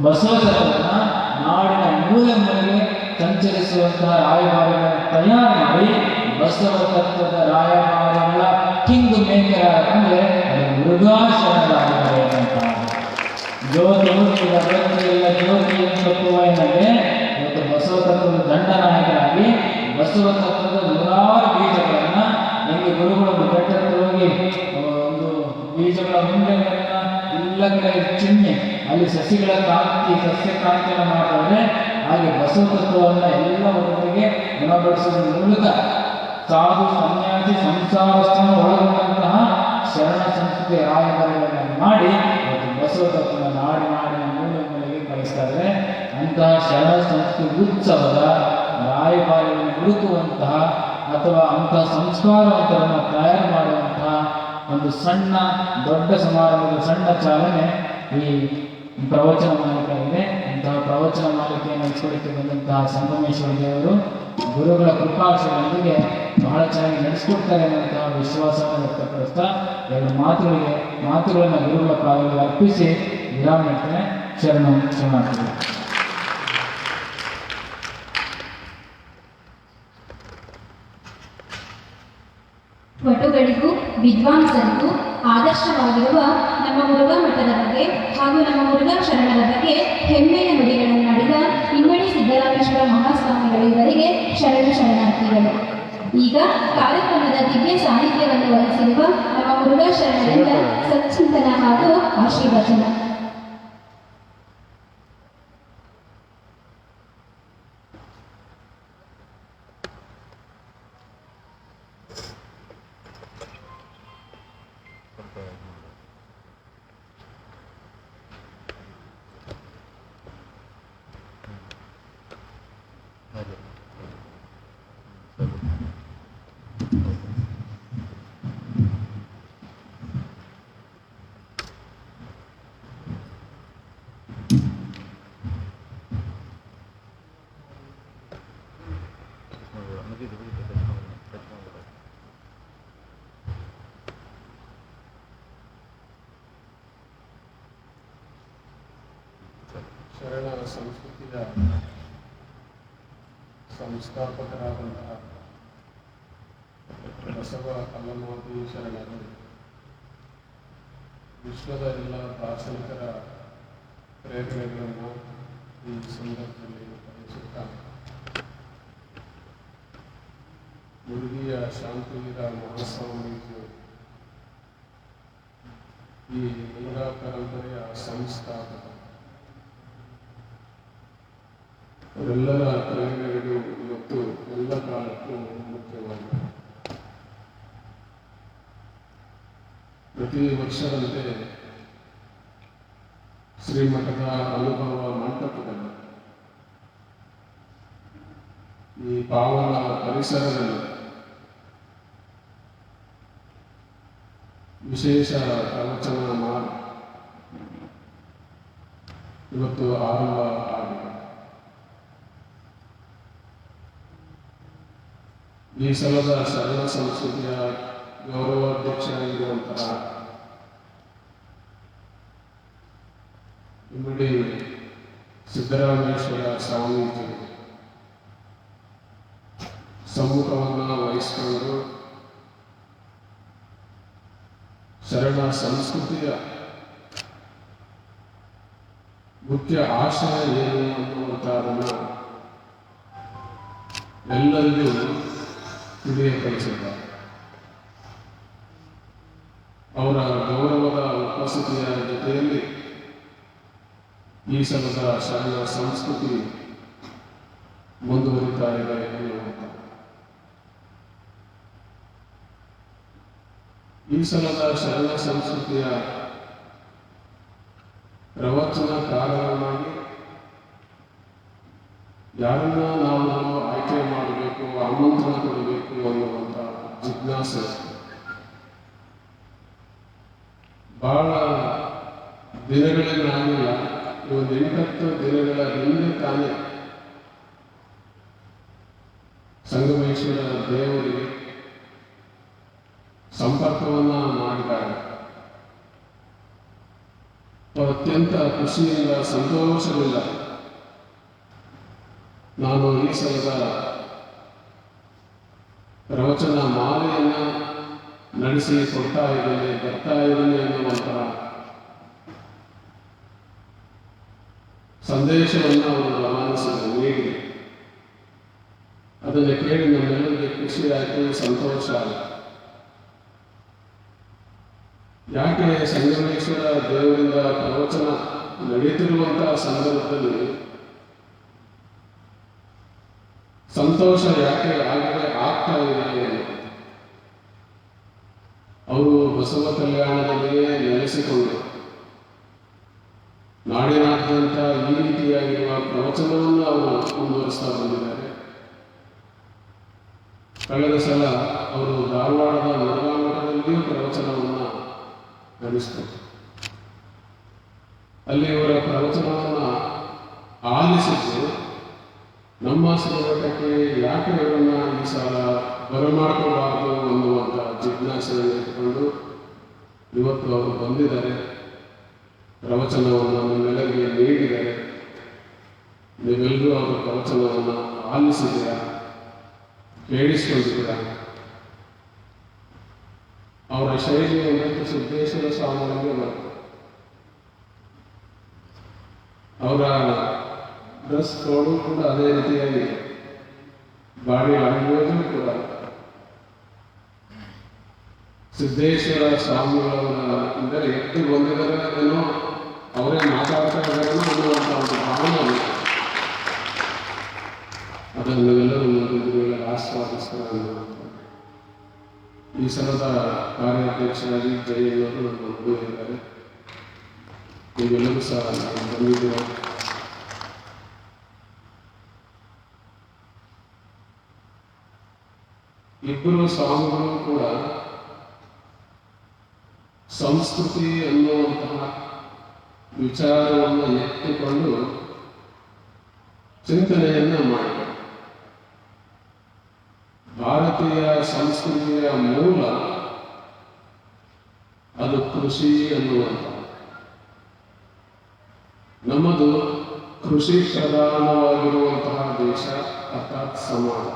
ಬಸವ ತತ್ವವನ್ನು ನಾಡಿನ ಮೂಲೆ ಮೂಲೆಗೆ ಸಂಚರಿಸುವಂತಹ ರಾಯಭಾರಿಗಳನ್ನು ತಯಾರು ಮಾಡಿ ಬಸವ ತತ್ವದ ರಾಯಭಾರಿಗಳ ಕಿಂಗ್ ಮೇಕರ್ ಅಂದರೆ ಅದು ಮುರುಘಾಶರಣ ರಾಯಭಾರಿ ಅಂತ. ಜ್ಯೋತಿ ಹುಟ್ಟಿದ ಭಕ್ತಿಯೆಲ್ಲ ಜ್ಯೋತಿಯನ್ನು ತಪ್ಪುವ ಎನ್ನದೆ ಇವತ್ತು ಬಸವ ತತ್ವದ ದಂಡನಾಯಕರಾಗಿ ಬಸವ ತತ್ವದ ನೂರಾರು ಬೀಜಗಳನ್ನು ಹೆಂಗೆ ಗುರುಗಳು ಬೆಟ್ಟಕ್ಕೆ ಹೋಗಿ ಒಂದು ಬೀಜಗಳ ಮುಂದೆ ಎಲ್ಲ ಕಡೆ ಚಿಹ್ನೆ ಅಲ್ಲಿ ಸಸಿಗಳ ಕ್ರಾಂತಿ ಸಸ್ಯ ಕ್ರಾಂತಿಯನ್ನು ಮಾಡ್ತಾರೆ. ಹಾಗೆ ಬಸವ ತತ್ವವನ್ನು ಎಲ್ಲ ಒಟ್ಟಿಗೆ ಗುಣಪಡಿಸುವುದರ ಮೂಲಕ ಸಾಧು ಸನ್ಯಾಸಿ ಸಂಸಾರಸ್ಥನ್ನು ಒಳಗೊಂಡಂತಹ ಶರಣ ಸಂಸ್ಕೃತಿಯ ರಾಯಭಾರಿಗಳನ್ನು ಮಾಡಿ ಮತ್ತು ಬಸವ ತತ್ವವನ್ನು ನಾಡಿನ ಮೂಲೆ ಮೂಲೆಗೆ ಕಳಿಸ್ತಾ ಇದ್ದಾರೆ. ಅಂತಹ ಶರಣ ಸಂಸ್ಕೃತಿ ಉತ್ಸವದ ರಾಯಭಾರಿಗಳನ್ನು ಹುಡುಕುವಂತಹ ಅಥವಾ ಅಂತಹ ಸಂಸ್ಕಾರವಂತರನ್ನು ತಯಾರು ಮಾಡುವಂತಹ ಒಂದು ಸಣ್ಣ ದೊಡ್ಡ ಸಮಾರಂಭದ ಸಣ್ಣ ಚಾಲನೆ ಈ ಪ್ರವಚನ ಮಾಲಿಕೆಯಾಗಿದೆ. ಅಂತಹ ಪ್ರವಚನ ಮಾಲಿಕೆಯನ್ನು ನಡೆಸಿಕೊಳ್ಳಕ್ಕೆ ಬಂದಂತಹ ಸಂಗಮೇಶ್ವರ ದೇವರು ಗುರುಗಳ ಕೃಪಾಶಯದೊಂದಿಗೆ ಬಹಳ ಚೆನ್ನಾಗಿ ನಡೆಸಿಕೊಡ್ತಾರೆ ಎನ್ನುವಂತಹ ವಿಶ್ವಾಸವನ್ನು ವ್ಯಕ್ತಪಡಿಸ್ತಾ ಎರಡು ಮಾತುಗಳನ್ನು ಗುರುಗಳ ಪಾದಗಳಿಗೆ ಅರ್ಪಿಸಿ ವಿರಾಮ ನೀಡ್ತೇನೆ. ಶರಣಾರ್ಥಿಗಳು. ವಟುಗಳಿಗೂ ವಿದ್ವಾಂಸರಿಗೂ ಆದರ್ಶವಾಗಿರುವ ನಮ್ಮ ಮುರುಘಾ ಮಠದ ಬಗ್ಗೆ ಹಾಗೂ ನಮ್ಮ ಮುರುಘಾ ಶರಣರ ಬಗ್ಗೆ ಹೆಮ್ಮೆಯ ನುಡಿಗಳನ್ನಾಡಿದ ಇಮ್ಮಡಿ ಸಿದ್ದರಾಮೇಶ್ವರ ಮಹಾಸ್ವಾಮಿಗಳು ಇವರಿಗೆ ಶರಣಾರ್ಥಿಗಳು. ಈಗ ಕಾರ್ಯಕ್ರಮದ ದಿವ್ಯ ಸಾಹಿತ್ಯವನ್ನು ವಹಿಸಿರುವ ನಮ್ಮ ಮುರುಘಾ ಶರಣರಿಂದ ಸಚ್ಚಿಂತನ ಹಾಗೂ ಆಶೀರ್ವಚನ. ಶರಣ ಸಂಸ್ಕೃತಿಯ ಸಂಸ್ಥಾಪಕರಾದಂತಹ ಬಸವ ಅಲ್ಲಮಾದಿ ಶರಣರು ವಿಶ್ವದ ಎಲ್ಲ ದಾರ್ಶನಿಕರ ಪ್ರೇರಣೆಗಳನ್ನು ಈ ಸಂದರ್ಭದಲ್ಲಿ ಬಯಸುತ್ತಾ ಮುರುಗಿಯ ಶಾಂತಿವೀರ ಮಹಾಸ್ವಾಮೀಜಿ ಈ ಲಿಂಗಾ ಪರಂಪರೆಯ ಸಂಸ್ಥಾಪಕ. ಅವರೆಲ್ಲರ ಪ್ರೇರಣೆಗಳು ಇವತ್ತು ಎಲ್ಲ ಕಾಲಕ್ಕೂ ಮುಖ್ಯವಾಗಿದೆ. ಪ್ರತಿ ವರ್ಷದಂತೆ ಶ್ರೀಮಠದ ಅನುಭವ ಮಂಟಪದಲ್ಲಿ ಈ ಪಾವನ ಪರಿಸರದಲ್ಲಿ ವಿಶೇಷ ಪ್ರವಚನ ಮಾಡಿ ಇವತ್ತು ಆರಂಭ ಆಗಿದೆ. ಈ ಸಲದ ಶರಣ ಸಂಸ್ಕೃತಿಯ ಗೌರವಾಧ್ಯಕ್ಷರಾಗಿರುವಂತಹ ಇಮ್ಮಡಿ ಸಿದ್ದರಾಮೇಶ್ವರ ಸ್ವಾಮೀಜಿ ಸಮ್ಮುಖವನ್ನು ವಹಿಸಿಕೊಂಡು ಶರಣ ಸಂಸ್ಕೃತಿಯ ಮುಖ್ಯ ಆಶಯ ಏನು ಅನ್ನುವಂಥದ್ದನ್ನು ಎಲ್ಲರಿಗೂ ತಿಳಿಯಪಡಿಸಿದ್ದಾರೆ. ಅವರ ಗೌರವದ ಉಪಸ್ಥಿತಿಯ ಜೊತೆಯಲ್ಲಿ ಈ ಸಲದ ಶರಣ ಸಂಸ್ಕೃತಿ ಮುಂದುವರಿತಾ ಇದೆ ಎನ್ನುವಂಥದ್ದು. ಈ ಸಲದ ಶರಣ ಸಂಸ್ಕೃತಿಯ ಪ್ರವಚನಕಾರರನ್ನಾಗಿ ಯಾರನ್ನ ನಾವು ಆಯ್ಕೆ ಮಾಡಬೇಕು, ಆಮಂತ್ರಣ ಕೊಡಬೇಕು ಅನ್ನುವಂಥ ಜಿಜ್ಞಾಸೆ ಬಹಳ ದಿನಗಳಿಗಾಗಿಲ್ಲ. ಒಂದು 8 ದಿನಗಳ ಹಿಂದೆ ತಾನೇ ಸಂಗಮೇಶ್ವರ ದೇವರಿಗೆ ಸಂಪರ್ಕವನ್ನ ಮಾಡಿದ್ದಾರೆ. ಅತ್ಯಂತ ಖುಷಿಯಿಂದ ಸಂತೋಷದಿಂದ ನಾನು ಈ ಸಲದ ಪ್ರವಚನ ಮಾಲೆಯನ್ನ ನಡೆಸಿ ಕೊಡ್ತಾ ಇದ್ದೇನೆ, ಬರ್ತಾ ಇದ್ದೇನೆ ಎನ್ನುವಂತಹ ಸಂದೇಶವನ್ನು ಅವರು ರವಾನಿಸಿದರು, ನೀಡಿ. ಅದನ್ನು ಕೇಳಿ ನಮ್ಮೆಲ್ಲರಿಗೆ ಖುಷಿ ಆಯಿತು, ಸಂತೋಷ ಆಯಿತು. ಯಾಕೆ ಸಂಗಮೇಶ್ವರ ದೇವರಿಂದ ಪ್ರವಚನ ನಡೀತಿರುವಂತಹ ಸಂದರ್ಭದಲ್ಲಿ ಸಂತೋಷ ಯಾಕೆ ಆಗ್ತಾ ಇದೆ? ಅವರು ಬಸವ ಕಲ್ಯಾಣದಲ್ಲಿಯೇ ನೆಲೆಸಿಕೊಂಡು ನಾಡಿನಾದ್ಯಂತ ಈ ರೀತಿಯಾಗಿರುವ ಪ್ರವಚನವನ್ನು ಅವರು ಮುಂದುವರಿಸ್ತಾ ಬಂದಿದ್ದಾರೆ. ಕಳೆದ ಸಲ ಅವರು ಧಾರವಾಡದ ಮುರುಘಾಮಠದಲ್ಲಿಯೂ ಪ್ರವಚನವನ್ನು ನಡೆಸಿದರು. ಅಲ್ಲಿ ಇವರ ಪ್ರವಚನವನ್ನು ಆಲಿಸಿದ್ದು ನಮ್ಮ ಶ್ರೀಮಠಕ್ಕೆ ಯಾಕೆ ಇವರನ್ನ ಈ ಸಲ ಬರಮಾಡ್ಕೋಬಾರದು ಅನ್ನುವಂಥ ಜಿಜ್ಞಾಸೆಯನ್ನು ಇಟ್ಟುಕೊಂಡು ಇವತ್ತು ಅವರು ಬಂದಿದ್ದಾರೆ, ಪ್ರವಚನವನ್ನು ನಿಮ್ಮೆಲ್ಲರಿಗೆ ನೀಡಿದ್ದಾರೆ. ನೀವೆಲ್ಲರೂ ಅವರ ಪ್ರವಚನವನ್ನು ಆಲಿಸಿದ್ದೀರಾ, ಕೇಳಿಸಿಕೊಂಡಿದ್ದೀರಾ. ಅವರ ಶೈಲಿ ಒಂದಕ್ಕೆ ಸಿದ್ದೇಶ್ವರ ಸ್ವಾಮಿಗಳಿಗೆ ಬರ್ತದೆ. ಅವರ ಡ್ರೆಸ್ ಕೋಡು ಕೂಡ ಅದೇ ರೀತಿಯಾಗಿದೆ, ಬಾಡಿ ಲ್ಯಾಂಗ್ವೇಜು ಕೂಡ ಸಿದ್ದೇಶ್ವರ ಸ್ವಾಮಿಗಳವರ ಅಂದರೆ ಎಷ್ಟು ಬಂದಿದ್ದಾರೆ ಏನೋ ಅವರೇ ಮಾತಾಡ್ತಾ ಇದ್ದಾರೇನೋ ಅನ್ನುವಂಥ ಒಂದು ಭಾವನೆ ಅದನ್ನು ಎಲ್ಲರೂ ಮುಂದಿನ ಆಸ್ವಾದಿಸ್ತಾರೆ ಅನ್ನುವಂಥ. ಈ ಸಲದ ಕಾರ್ಯಾಧ್ಯಕ್ಷರಾಗಿ ಜಯವರು ನಮ್ಮ ಮುಂದಿದ್ದಾರೆ. ನೀವೆಲ್ಲರೂ ಸಹ ಬಂದಿದ್ದೀರ. ಇಬ್ಬರು ಸ್ವಾಮಿಗಳು ಕೂಡ ಸಂಸ್ಕೃತಿ ಅನ್ನುವಂತಹ ವಿಚಾರವನ್ನು ಎತ್ತಿಕೊಂಡು ಚಿಂತನೆಯನ್ನ ಮಾಡಿದರು. ಭಾರತೀಯ ಸಂಸ್ಕೃತಿಯ ಮೂಲ ಅದು ಕೃಷಿ ಅನ್ನುವಂಥ. ನಮ್ಮದು ಕೃಷಿ ಪ್ರಧಾನವಾಗಿರುವಂತಹ ದೇಶ, ಅರ್ಥಾತ್ ಸಮಾಜ.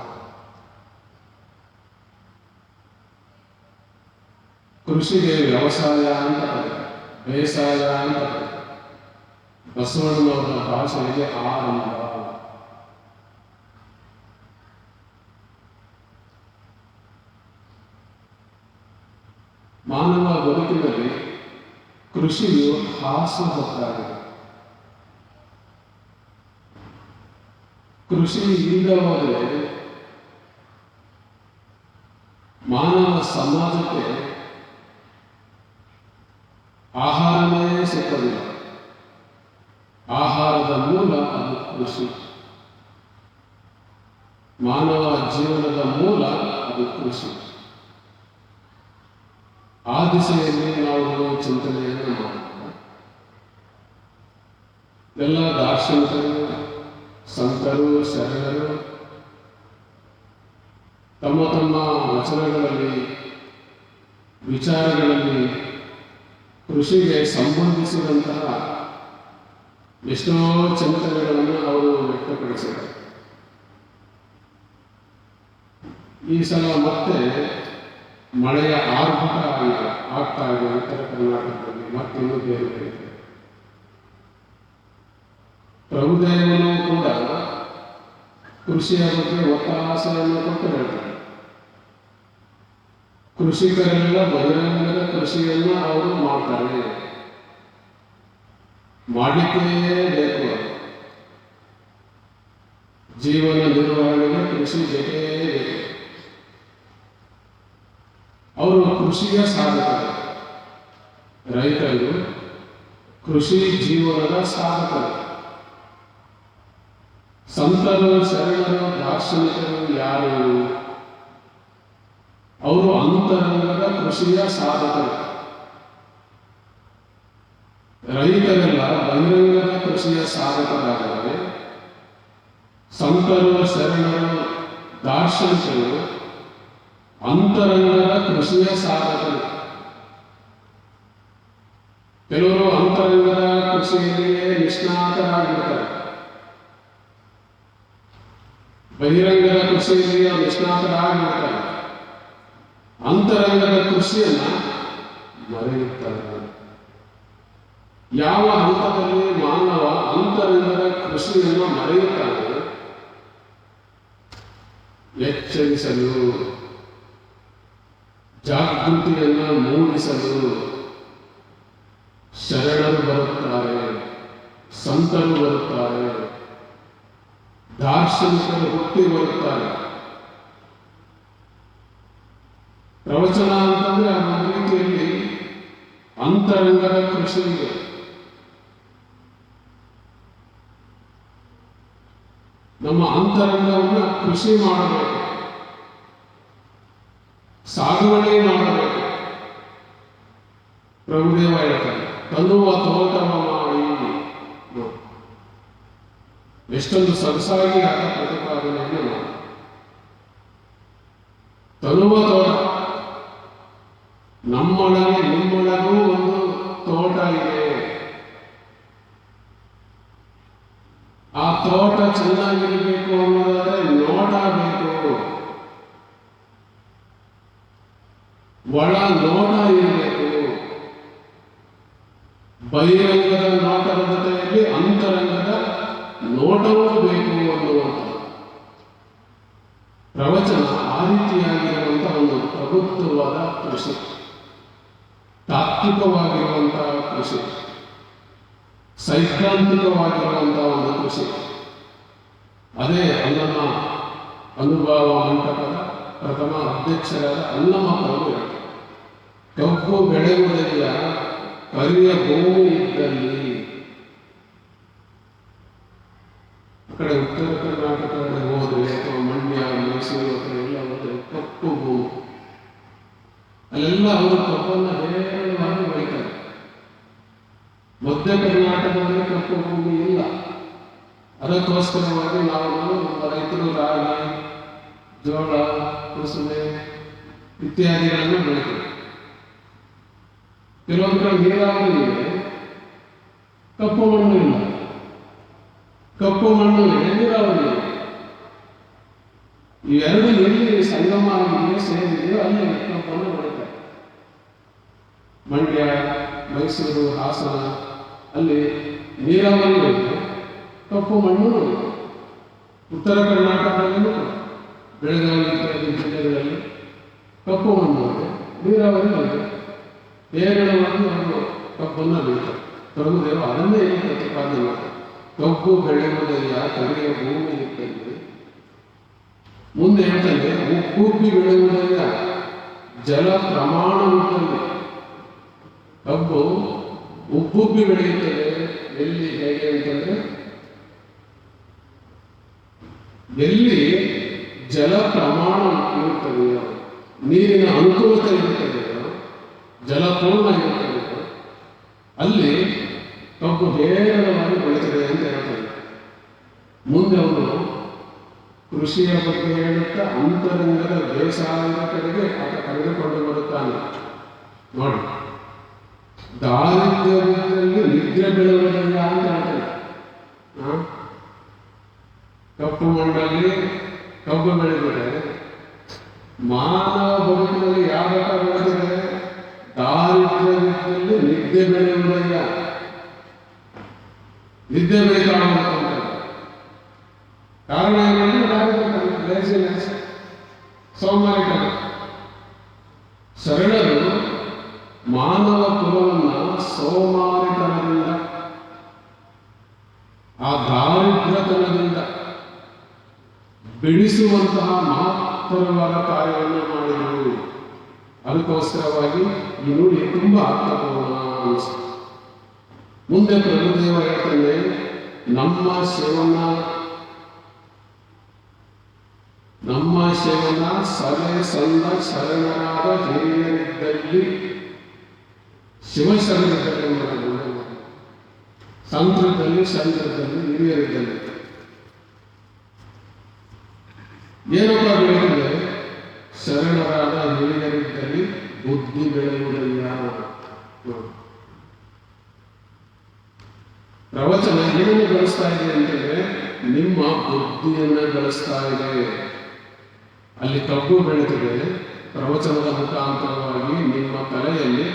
ಕೃಷಿಗೆ ವ್ಯವಸಾಯ ಅಂತ ಕರೀತಾರೆ, ಬೇಸಾಯ ಅಂತ ಕರೀತಾರೆ. ಬಸವಣ್ಣನವರ ಭಾಷೆಗೆ ಆರಂಭ. ಮಾನವ ಬದುಕಿನಲ್ಲಿ ಕೃಷಿಯು ಹಾಸುಹೊಕ್ಕಾಗಿದೆ. ಕೃಷಿ ಇಲ್ಲದ ಹೋದರೆ ಮಾನವ ಸಮಾಜಕ್ಕೆ ಆಹಾರವೇ ಸಿಕ್ಕಲಿಲ್ಲ. ಆಹಾರದ ಮೂಲ ಅದು ಕೃಷಿ. ಮಾನವ ಜೀವನದ ಮೂಲ ಅದು ಕೃಷಿ. ಆ ದಿಸೆಯಲ್ಲಿ ನಾವು ಚಿಂತನೆಯನ್ನು ಮಾಡಬೇಕು. ಎಲ್ಲ ದಾರ್ಶನಿಕರು, ಸಂತರು, ಶರಣರು ತಮ್ಮ ತಮ್ಮ ವಚನಗಳಲ್ಲಿ, ವಿಚಾರಗಳಲ್ಲಿ ಕೃಷಿಗೆ ಸಂಬಂಧಿಸಿದಂತಹ ಎಷ್ಟೋ ಚಿಂತನೆಗಳನ್ನು ಅವರು ವ್ಯಕ್ತಪಡಿಸಿದ್ದಾರೆ. ಈ ಸಲ ಮತ್ತೆ ಮಳೆಯ ಆರ್ಭಟ ಆಗ್ತಾ ಇದೆ ಉತ್ತರ ಕರ್ನಾಟಕದಲ್ಲಿ, ಮತ್ತಿನ್ನೂ ಬೇರೆ ಬೇರೆ. ಪ್ರಭುದೇವನು ಕೂಡ ಕೃಷಿಯ ಬಗ್ಗೆ ಒತ್ತಾಸೆಯನ್ನು ಕೊಟ್ಟು ಹೇಳ್ತಾರೆ. ಕೃಷಿಕರೆಲ್ಲ ಬಹಿರಂಗದ ಕೃಷಿಯನ್ನು ಅವರು ಮಾಡ್ತಾರೆ, ಮಾಡಲಿಕ್ಕೇ ಬೇಕು. ಜೀವನ ನಿರ್ವಹಣೆಗೆ ಕೃಷಿ ಬೇಕೇ ಬೇಕು. ಅವರು ಕೃಷಿಯ ಸಾಧಕರು, ರೈತರು ಕೃಷಿ ಜೀವನದ ಸಾಧಕರು. ಸಂತರು, ಶರಣರು, ದಾರ್ಶನಿಕರು ಯಾರು? ಅವರು ಅಂತರಂಗದ ಕೃಷಿಯ ಸಾಧಕರು. ರೈತರೆಲ್ಲ ಬಹಿರಂಗದ ಕೃಷಿಯ ಸಾಧಕರಾದರೆ, ಸಂತರು, ಶರಣರು, ದಾರ್ಶನಿಕರು ಅಂತರಂಗದ ಕೃಷಿಯ ಸಾಧಕರು. ಕೆಲವರು ಅಂತರಂಗದ ಕೃಷಿಯಲ್ಲಿಯೇ ನಿಷ್ಣಾತರಾಗಿರ್ತಾರೆ, ಬಹಿರಂಗದ ಕೃಷಿಯಲ್ಲಿ ನಿಷ್ಣಾತರಾಗಿರ್ತಾರೆ, ಅಂತರಂಗದ ಕೃಷಿಯನ್ನ ಮರೆಯುತ್ತಾರೆ. ಯಾವ ಹಂತದಲ್ಲಿ ಮಾನವ ಅಂತರಂಗದ ಕೃಷಿಯನ್ನು ಮರೆಯುತ್ತಾನೆ, ಎಚ್ಚರಿಸಲು, ಜಾಗೃತಿಯನ್ನು ಮೂಡಿಸಲು ಶರಣರು ಬರುತ್ತಾರೆ, ಸಂತರು ಬರುತ್ತಾರೆ, ದಾರ್ಶನಿಕರು ಹುಟ್ಟಿ ಬರುತ್ತಾರೆ. ಪ್ರವಚನ ಅಂತಂದ್ರೆ ಆ ರೀತಿಯಲ್ಲಿ ಅಂತರಂಗದ ಕೃಷಿ ಇದೆ. ನಮ್ಮ ಅಂತರಂಗವನ್ನು ಕೃಷಿ ಮಾಡಬೇಕು, ಸಾಗುವಳಿ ಮಾಡಬೇಕು. ಪ್ರಭುದೇವ ಹೇಳ್ತಾರೆ, ತನ್ನುವ ತೋಟವ ಮಾಡಿ. ಎಷ್ಟೊಂದು ಸೊಗಸಾಗಿ ಆದ ಪ್ರತಿಪಾದನೆಯನ್ನು ಮಾಡಿ. ತನುವ ತೋಟ, ನಮ್ಮೊಳಗೆ ನಿಮ್ಮೊಳಗೂ ಒಂದು ತೋಟ ಇದೆ. ಆ ತೋಟ ಚೆನ್ನಾಗಿರಬೇಕು ಅನ್ನೋದಾದ್ರೆ ನೋಟ ಬೇಕು, ಒಳ ನೋಟ ಇರಬೇಕು. ಬಹಿರಂಗದ ನೋಟದ ಜೊತೆಯಲ್ಲಿ ಅಂತರಂಗದ ನೋಟವೂ ಬೇಕು ಅನ್ನುವಂಥ ಪ್ರವಚನ ಆ ರೀತಿಯಾಗಿರುವಂತಹ ಒಂದು ಪ್ರಬುದ್ಧವಾದ ಕೃಷಿ, ತಾತ್ವಿಕವಾಗಿರುವಂತಹ ಕೃಷಿ, ಸೈದ್ಧಾಂತಿಕವಾಗಿರುವಂತಹ ಒಂದು ಕೃಷಿ. ಅದೇ ಅಲ್ಲಮ ಅನುಭವ ಮಂಟಪದ ಪ್ರಥಮ ಅಧ್ಯಕ್ಷರಾದ ಅಲ್ಲಮ ಪ್ರಭು ಕಬ್ಬು ಬೆಳೆಯುವುದಿಲ್ಲ ಕರಿಯ ಭೂಮಿ ಇದ್ದಲ್ಲಿ. ಆ ಕಡೆ ಉತ್ತರ ಕರ್ನಾಟಕ ಕಡೆ ಹೋದ್ರೆ ಅಥವಾ ಮಂಡ್ಯ, ಮೈಸೂರು ಕಡೆ ಎಲ್ಲ ಹೋದ್ರೆ ಕಪ್ಪು ಭೂಮಿ, ಅಲ್ಲೆಲ್ಲ ಅವರು ಕಬ್ಬನ್ನು ಹೇರಳವಾಗಿ ಬೆಳೀತಾರೆ. ಮಧ್ಯ ಕರ್ನಾಟಕದಲ್ಲಿ ಕಪ್ಪು ಭೂಮಿ ಇಲ್ಲ. ಅದಕ್ಕೋಸ್ಕರವಾಗಿ ನಾವು ನಮ್ಮ ರೈತರು ರಾಗಿ, ಜೋಳ, ಕುಸುಬೆ ಇತ್ಯಾದಿಗಳನ್ನು ಬೆಳೀತಾರೆ. ಕೆಲವೊಂದು ಕಡೆ ನೀರಾವರಿ ಇದೆ, ಕಪ್ಪು ಮಣ್ಣು ಇಲ್ಲ. ಕಪ್ಪು ಮಣ್ಣು ಇದೆ, ನೀರಾವರಿ ಇದೆ. ಇವೆರಡು ಎಲ್ಲಿ ಸಂಗಮ ಆಗಿದೆ, ಸೇರಿದೆಯೋ ಅಲ್ಲಿ ಕಪ್ಪನ್ನು ಬೆಳೀತಾರೆ. ಮಂಡ್ಯ, ಮೈಸೂರು, ಹಾಸನ ಅಲ್ಲಿ ನೀರಾವರಿ ಇದೆ, ಕಪ್ಪು ಮಣ್ಣು. ಉತ್ತರ ಕರ್ನಾಟಕದಲ್ಲೂ ಬೆಳಗಾವಿ ಇತ್ಯಾದಿ ಜಿಲ್ಲೆಗಳಲ್ಲಿ ಕಪ್ಪು ಮಣ್ಣು ಇದೆ, ನೀರಾವರಿ ಇದೆ. ಹೇರಳವಾಗಿ ಅವರು ಕಬ್ಬನ್ನು ಬೆಳೀತಾರೆ. ಪ್ರಭುದೇವರು ಅದನ್ನೇ ಪ್ರತಿಪಾದನೆ ಮಾಡ್ತಾರೆ. ಕಬ್ಬು ಬೆಳೆಯುವುದೆಲ್ಲ ಕಡೆಯ ಭೂಮಿ ಇದ್ದಲ್ಲಿ, ಮುಂದೆ ಹೇಳ್ತಾನೆ ಉಬ್ಬುಬ್ಬಿ ಬೆಳೆಯುವುದೆಲ್ಲ ಜಲ ಪ್ರಮಾಣವಿದ್ದಲ್ಲಿ. ಕಬ್ಬು ಉಬ್ಬುಬ್ಬಿ ಬೆಳೆಯುತ್ತದೆ. ಎಲ್ಲಿ ಹೇಗೆ ಅಂತಂದ್ರೆ, ಎಲ್ಲಿ ಜಲ ಪ್ರಮಾಣ ಇರುತ್ತದೆಯೋ, ನೀರಿನ ಅನುಕೂಲತೆ ಇರುತ್ತದೆಯೋ, ಜಲಪೂರ್ಣ ಇರುತ್ತದೆಯೋ, ಅಲ್ಲಿ ಕಬ್ಬು ಹೇರಳವಾಗಿ ಬೆಳೀತದೆ ಅಂತ ಹೇಳ್ತಾರೆ. ಮುಂದೆ ಅವರು ಕೃಷಿಯ ಬಗ್ಗೆ ಹೇಳುತ್ತಾ ಅಂತರಂಗದ ಬೇಸಾಯದ ಕಡೆಗೆ ಆತ ಕರೆದುಕೊಂಡು ಬರುತ್ತಾನೆ. ನೋಡಿ, ದಾರಿದ್ರ್ಯದಲ್ಲಿ ನಿದ್ರೆ ಬೀಳುವುದಿಲ್ಲ ಅಂತ ಹೇಳ್ತಾರೆ. ಕಪ್ಪು ಮಣ್ಣಲ್ಲಿ ಕಬ್ಬು ಬೆಳೆದರೆ ಮಾನವ ಬದುಕಿನಲ್ಲಿ ಯಾವ ಬೆಳೆದರೆ ದಾರಿದ್ರ್ಯದಲ್ಲಿ ನಿದ್ದೆ ಬೆಳೆಯುವುದಿಲ್ಲ. ನಿದ್ದೆ ಬೆಳೀತಾ ಹೋಗ್ತಾರೆ. ಕಾರಣ ಏನಂದ್ರೆ ಲೇಜಿನೆಸ್, ಸೋಮಾರಿತನ. ಶರಣರು ಮಾನವ ಕುಲವನ್ನ ಸೋಮಾರಿತನದಿಂದ, ಆ ದಾರಿದ್ರ್ಯತನದಿಂದ ಬಿಡಿಸುವಂತಹ ಮಹತ್ತರವಾದ ಕಾರ್ಯವನ್ನು ಮಾಡಿದರು. ಅದಕ್ಕೋಸ್ಕರವಾಗಿ ಈ ನುಡಿ ತುಂಬಾ ಅರ್ಥಪೂರ್ಣ ಅನಿಸುತ್ತೆ. ಮುಂದೆ ಪ್ರಭುದೇವ ಹೇಳ್ತಾನೆ, ನಮ್ಮ ಶಿವನ ಸಲಹೆ ಸಂದ ಶರಣರಾದ ಹಿರಿಯರಿದ್ದಲ್ಲಿ, ಶಿವಶರಣರಿದ್ದಲ್ಲಿ, ಸಂತದಲ್ಲಿ ಶರಣರಿದ್ದಲ್ಲಿ, ಹಿರಿಯರಿದ್ದಲ್ಲಿ ಏನಪ್ಪ ಬೆಳೆದಿದೆ? ಶರಣರಾದ ಹಿರಿಯರಿದ್ದಲ್ಲಿ ಬುದ್ಧಿ ಬೆಳೆಯುವುದಿಲ್ಲ. ಪ್ರವಚನ ಏನನ್ನು ಗಳಿಸ್ತಾ ಇದೆ ಅಂತಂದ್ರೆ ನಿಮ್ಮ ಬುದ್ಧಿಯನ್ನ ಗಳಿಸ್ತಾ ಇದೆ. ಅಲ್ಲಿ ಕಬ್ಬು ಬೆಳೆದಿದೆ, ಪ್ರವಚನದ ಮುಖಾಂತರವಾಗಿ ನಿಮ್ಮ ತಲೆಯಲ್ಲಿ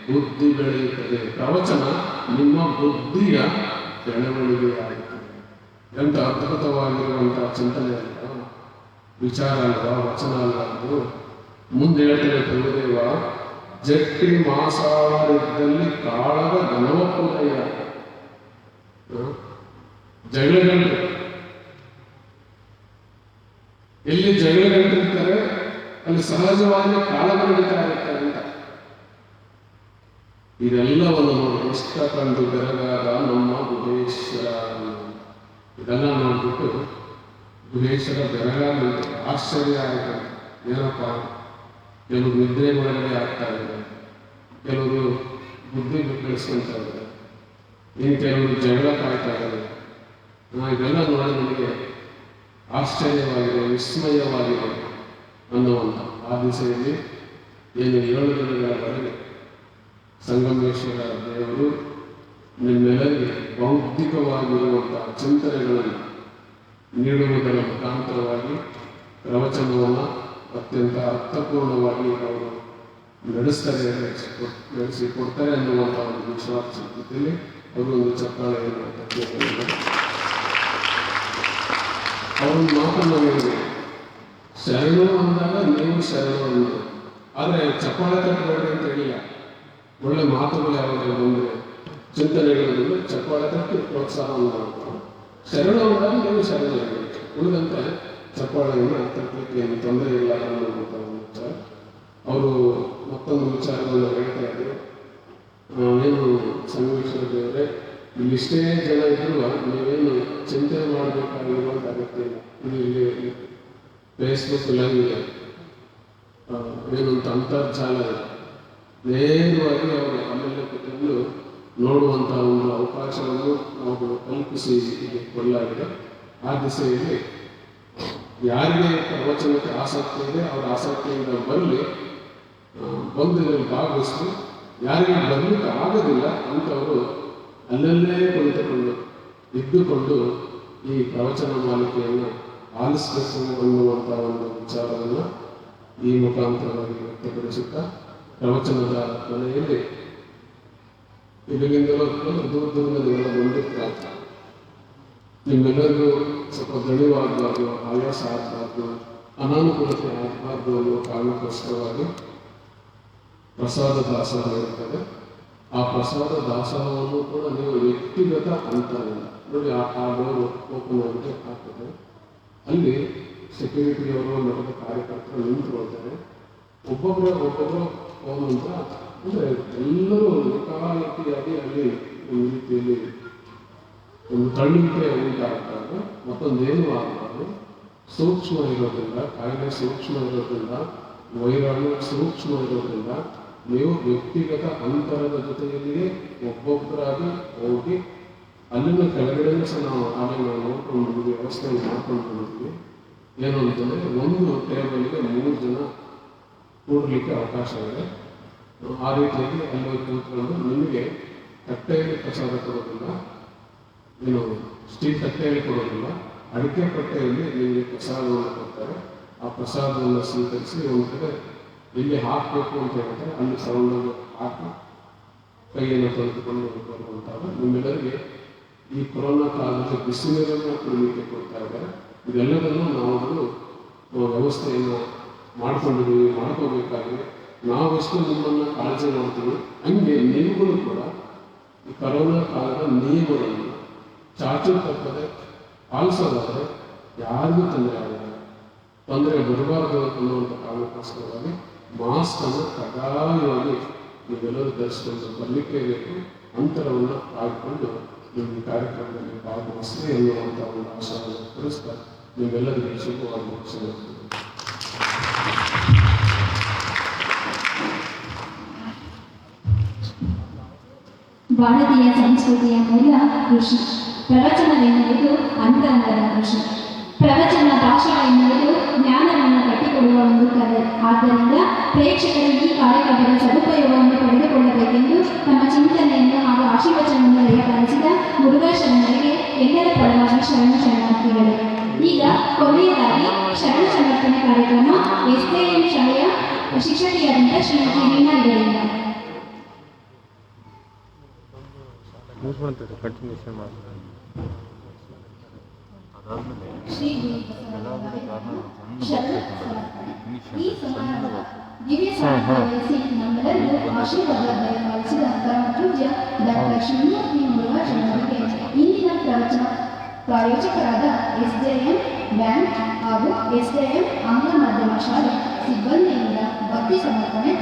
ಬುದ್ಧಿ ಬೆಳೆಯುತ್ತದೆ. ಪ್ರವಚನ ನಿಮ್ಮ ಬುದ್ಧಿಯ ಬೆಳವಣಿಗೆಯಾಗುತ್ತದೆ. ಎಂತ ಅದ್ಭುತವಾಗಿರುವಂತಹ ಚಿಂತನೆ ಅಲ್ಲ, ವಿಚಾರ ಅಲ್ವಾ, ವಚನ ಅಲ್ಲ. ಅದು ಮುಂದೆ ಹೇಳ್ತಾರೆ ಪ್ರಭುದೇವ, ಜಟ್ಟಿ ಮಾಸಾವರಿದ್ದಲ್ಲಿ ಕಾಳಗ ಘನವಪ್ಪುದಯ್ಯ. ಜಗಳಗಂಟು, ಎಲ್ಲಿ ಜಗಳಗಂಟಿರ್ತಾರೆ ಅಲ್ಲಿ ಸಹಜವಾಗಿ ಕಾಳಗ ನಡೀತಾ ಇರ್ತಾರೆ ಅಂತ. ಇದೆಲ್ಲವನ್ನು ನೋಡಿ ಇಷ್ಟ ಕಂಡು ಬೆರಗಾದ ನಮ್ಮ ಗುಹೇಶ್ವರ. ಇದೆಲ್ಲ ನೋಡ್ಬಿಟ್ಟು ಗುಹೇಶ್ವರ ಬೆರಗಾದಂತೆ ಆಶ್ಚರ್ಯ ಆಯಿತು. ಏನಪ್ಪ, ಕೆಲವರು ನಿದ್ರೆ ಒಳಗಡೆ ಆಗ್ತಾ ಇದ್ದಾರೆ, ಕೆಲವರು ಬುದ್ಧಿ ಬೆಳೆಸ್ಕೊಂತ ಇದ್ದಾರೆ, ಇನ್ನು ಕೆಲವರು ಜಗಳ ಕಾಯ್ತಾ ಇದ್ದಾರೆ. ಇದೆಲ್ಲ ನೋಡಿ ನನಗೆ ಆಶ್ಚರ್ಯವಾಗಿದೆ, ವಿಸ್ಮಯವಾಗಿದೆ ಅನ್ನುವಂಥ ಆ ದಿಸೆಯಲ್ಲಿ ಏನು 7 ದಿನಗಳವರೆಗೆ ಸಂಗಮೇಶ್ವರ ದೇವರು ನಿಮ್ಮೆಲ್ಲರಿಗೆ ಬೌದ್ಧಿಕವಾಗಿರುವಂತಹ ಚಿಂತನೆಗಳನ್ನು ನೀಡುವುದರ ಮುಖಾಂತರವಾಗಿ ಪ್ರವಚನವನ್ನು ಅತ್ಯಂತ ಅರ್ಥಪೂರ್ಣವಾಗಿ ಅವರು ನಡೆಸಿಕೊಡ್ತಾರೆ ಅನ್ನುವಂಥ ಒಂದು ವಿಶ್ವಾಸದಲ್ಲಿ ಅವರು ಒಂದು ಚಪ್ಪಾಳೆಯನ್ನು ಅವರೊಂದು ಮಾತನ್ನು ಹೇಳಿದೆ, ಶರಣು ಅಂದಾಗ ನೀವು ಶರಣು ಅಂದರು. ಆದರೆ ಚಪ್ಪಾಳೆ ತಟ್ಟಬೇಡಿ ಅಂತ ಹೇಳಿಲ್ಲ. ಒಳ್ಳೆ ಮಾತುಗಳು ಯಾವಾಗ ಬಂದರೆ, ಚಿಂತನೆಗಳು ಚಪ್ಪಾಳೆ ತಟ್ಟಿ ಪ್ರೋತ್ಸಾಹವನ್ನು ಮಾಡ್ತಾರೆ. ಶರಣು ಅಂದಾಗ ನೀವು ಶರಣು ಹೇಳಿ, ಉಳಿದಂತೆ ಚಪ್ಪಾಳೆಯನ್ನು ತಟ್ಟಲಿಕ್ಕೆ ಏನು ತೊಂದರೆ ಇಲ್ಲ ಅನ್ನುವಂಥ ವಿಚಾರ. ಅವರು ಮತ್ತೊಂದು ವಿಚಾರವನ್ನು ಹೇಳ್ತಾ ಇದ್ರು, ಏನು ಸಂಗಮೇಶ್ವರ ದೇವರೇ, ಇಲ್ಲಿಷ್ಟೇ ಜನ ಇದ್ರು ನೀವೇನು ಚಿಂತನೆ ಮಾಡಬೇಕಾಗಿರುವಂಥ ಅಗತ್ಯ ಇಲ್ಲ. ಇಲ್ಲಿ ಫೇಸ್ಬುಕ್ ಲೈವ್ ಇದೆ, ಏನಂತ ಅಂತರ್ಜಾಲ ಇದೆ, ನೇರವಾಗಿ ಅವರು ಅಲ್ಲೆಲ್ಲ ಕೂತ್ಕೊಂಡು ನೋಡುವಂಥ ಒಂದು ಅವಕಾಶವನ್ನು ನಾವು ಕಲ್ಪಿಸಿ ಕೊಡಲಾಗಿದೆ. ಆ ದಿಸೆಯಲ್ಲಿ ಯಾರಿಗೆ ಪ್ರವಚನಕ್ಕೆ ಆಸಕ್ತಿ ಇದೆ ಅವರ ಆಸಕ್ತಿಯಿಂದ ಬಂದು ಇದರಲ್ಲಿ ಭಾಗವಹಿಸಿ, ಯಾರಿಗೆ ಬರಲಿಕ್ಕೆ ಆಗೋದಿಲ್ಲ ಅಂಥವರು ಅಲ್ಲಲ್ಲೇ ಕುಳಿತುಕೊಂಡು ಇದ್ದುಕೊಂಡು ಈ ಪ್ರವಚನ ಮಾಲಿಕೆಯನ್ನು ಆಲಿಸಬೇಕು ಅನ್ನುವಂಥ ಒಂದು ವಿಚಾರವನ್ನು ಈ ಮುಖಾಂತರವಾಗಿ ವ್ಯಕ್ತಪಡಿಸುತ್ತಾ, ಪ್ರವಚನದ ಕೊನೆಯಲ್ಲಿ ಇದರಿಂದಲೂ ದೂರ ದೂರದಿಂದ ಬಂದಿರ್ತಾರೆ. ನಿಮ್ಮೆಲ್ಲರಿಗೂ ಸ್ವಲ್ಪ ದಣಿವಾಗಬಾರ್ದು, ಆಯಾಸ ಆಗಬಾರ್ದು, ಅನಾನುಕೂಲತೆ ಆಗಬಾರ್ದು ಅನ್ನೋ ಕಾರಣಕ್ಕೋಸ್ಕರವಾಗಿ ಪ್ರಸಾದ ದಾಸೋಹ ಇರ್ತದೆ. ಆ ಪ್ರಸಾದ ದಾಸೋಹವನ್ನು ಕೂಡ ನೀವು ವ್ಯಕ್ತಿಗತ ಅಂತರದಿಂದ ನೋಡಿ, ಆ ಡೋರ್ ಓಪನ್ ಆಗಿದೆ ಆಗ್ತದೆ. ಅಲ್ಲಿ ಸೆಕ್ಯೂರಿಟಿಯವರು ನಡೆದ ಕಾರ್ಯಕರ್ತರು ನಿಂತುಕೊಳ್ತಾರೆ. ಒಬ್ಬೊಬ್ಬರು ಹೋಗುವಂತ ಅಂದರೆ ಎಲ್ಲರೂ ಏಕಾಏಕಿಯಾಗಿ ಅಲ್ಲಿ ಒಂದು ರೀತಿಯಲ್ಲಿ ಒಂದು ತಳ್ಳಿಕೆ ಉಂಟಾಗ್ತದೆ. ಮತ್ತೊಂದೇನು ಆಗಬಾರ್ದು. ಸೂಕ್ಷ್ಮ ಇರೋದ್ರಿಂದ, ಕಾಯಿಲೆ ಸೂಕ್ಷ್ಮ ಇರೋದ್ರಿಂದ, ವೈರಾಣು ಸೂಕ್ಷ್ಮ ಇರೋದ್ರಿಂದ ನೀವು ವ್ಯಕ್ತಿಗತ ಅಂತರದ ಜೊತೆಯಲ್ಲಿಯೇ ಒಬ್ಬೊಬ್ಬರಾಗಿ ಹೋಗಿ ಅಲ್ಲಿನ ಕೆಳಗಡೆನೇ ಸಹ ನಾವು ನೋಡ್ಕೊಂಡು ವ್ಯವಸ್ಥೆ ಮಾಡ್ಕೊಂಡು ಬಂದಿದ್ವಿ. ಏನು ಅಂತಂದರೆ ಒಂದು ಟೇಬಲ್ಗೆ 3 ಜನ ಕೂಡಲಿಕ್ಕೆ ಅವಕಾಶ ಇದೆ. ಆ ರೀತಿಯಾಗಿ ಅಲ್ಲಿ ಕೂತ್ಕೊಂಡು ನಿಮಗೆ ತಟ್ಟೆಯಲ್ಲಿ ಪ್ರಸಾದ ಕೊಡೋದಿಲ್ಲ, ಏನು ಸ್ಟೀಲ್ ತಟ್ಟೆಯಲ್ಲಿ ಕೊಡೋದಿಲ್ಲ, ಅಡಿಕೆ ತಟ್ಟೆಯಲ್ಲಿ ನಿಮಗೆ ಪ್ರಸಾದವನ್ನು ಕೊಡ್ತಾರೆ. ಆ ಪ್ರಸಾದವನ್ನು ಸ್ವೀಕರಿಸಿ ಒಂದು ಕಡೆ ಇಲ್ಲಿ ಹಾಕಬೇಕು ಅಂತ ಹೇಳ್ತಾರೆ, ಅಲ್ಲಿ ಸೌಂಡನ್ನು ಹಾಕಿ ಕೈಯನ್ನು ತೊಳೆದುಕೊಂಡು ಬರುವಂತಹ ನಿಮ್ಮೆಲ್ಲರಿಗೆ ಈ ಕೊರೋನಾ ಕಾಲದಲ್ಲಿ ಬಿಸಿನೀರನ್ನು ಕುಡಿಲಿಕ್ಕೆ ಕೊಡ್ತಾ ಇದ್ದಾರೆ. ಇದೆಲ್ಲದನ್ನು ನಾವು ವ್ಯವಸ್ಥೆಯನ್ನು ಮಾಡ್ಕೋಬೇಕಾಗಿದೆ. ನಾವೆಷ್ಟು ನಿಮ್ಮನ್ನು ಕಾಳಜಿ ಮಾಡ್ತೀವಿ, ಹಂಗೆ ನೀವುಗಳು ಕೂಡ ಈ ಕರೋನಾ ಕಾಲದ ನಿಯಮಗಳನ್ನು ಚಾಚು ತಪ್ಪದೆ ಪಾಲಿಸೋದಾದರೆ ಯಾರಿಗೂ ತೊಂದರೆ ಆಗೋದಿಲ್ಲ. ತೊಂದರೆ ಬರಬಾರ್ದು ಅನ್ನುವಂಥ ಕಾರಣಕ್ಕೋಸ್ಕರವಾಗಿ ಮಾಸ್ಕನ್ನು ಕಡ್ಡಾಯವಾಗಿ ನೀವೆಲ್ಲರೂ ಧರಿಸಿಕೊಂಡು ಬರಲಿಕ್ಕೆ ಬೇಕು. ಅಂತರವನ್ನು ಕಾಯ್ಕೊಂಡು ನಿಮ್ಮ ಕಾರ್ಯಕ್ರಮದಲ್ಲಿ ಭಾಗವಹಿಸಿ ಎನ್ನುವಂಥ ಒಂದು ಆಶಯವನ್ನು ತಿಳಿಸ್ತಾ ನೀವೆಲ್ಲರಿಗೂ ಶುಭವಾಗಿ ಮುಗಿಸಬೇಕು. ಭಾರತೀಯ ಸಂಸ್ಕೃತಿಯ ಮೂಲ ಕೃಷಿ. ಪ್ರವಚನವೆನ್ನುವುದು ಅಂತರಂಗದ ಕೃಷಿ. ಪ್ರವಚನ ಭಾಷಣ ಎನ್ನುವುದು ಜ್ಞಾನವನ್ನು ಕಟ್ಟಿಕೊಡುವ ಒಂದು ಕಲೆ. ಆದ್ದರಿಂದ ಪ್ರೇಕ್ಷಕರು ಈ ಕಾರ್ಯಕ್ರಮದ ಸದುಪಯೋಗವನ್ನು ಪಡೆದುಕೊಳ್ಳಬೇಕೆಂದು ತಮ್ಮ ಚಿಂತನೆಯನ್ನು ಹಾಗೂ ಆಶೀರ್ವಚನವನ್ನು ದಯಪಾಲಿಸಿದ ಮುರುಘಾಶರಣರಿಗೆ ಎಲ್ಲರ ಪರವಾಗಿ ಶರಣಾರ್ಥಿಗಳು. ಈಗ ಕೊನೆಯದಾಗಿ ಶರಣ ಸಮರ್ಪಣೆ ಕಾರ್ಯಕ್ರಮ SJM ಶಾಲೆಯ ಶಿಕ್ಷಕಿಯಾದಂಥ ಶ್ರೀಮತಿ ವೀಣಾ ಇವರಿಂದ. ಕಂಟಿನ್ಯೂಷನ್ ಮಾಡ್ತಾರೆ. ಶ್ರೀ ಗುರು ಶರಣ ಸಮರ್ಪಣೆ. ಈ ಸಮಾರಂಭ ದಿವ್ಯ ಸಾನ್ನಿಧ್ಯ ವಹಿಸಿ ನಮ್ಮೆಲ್ಲರಿಗೂ ಆಶೀರ್ವಾದ ದಯಪಾಲಿಸಿದ ಪರಮ ಪೂಜ್ಯ ಡಾಕ್ಟರ್ ಶ್ರೀಮೂರ್ತಿ ಮುರುಘಾಶರಣರಿಗೆ ಇಂದಿನ ಪ್ರವಚನ ಪ್ರಾಯೋಜಕರಾದ SJM ಬ್ಯಾಂಕ್ ಹಾಗೂ SJM ಆಂಗ್ಲ ಮಾಧ್ಯಮ ಶಾಲೆ ಸಿಬ್ಬಂದಿಯಿಂದ ಭಕ್ತಿ ಸಮರ್ಪಣೆ.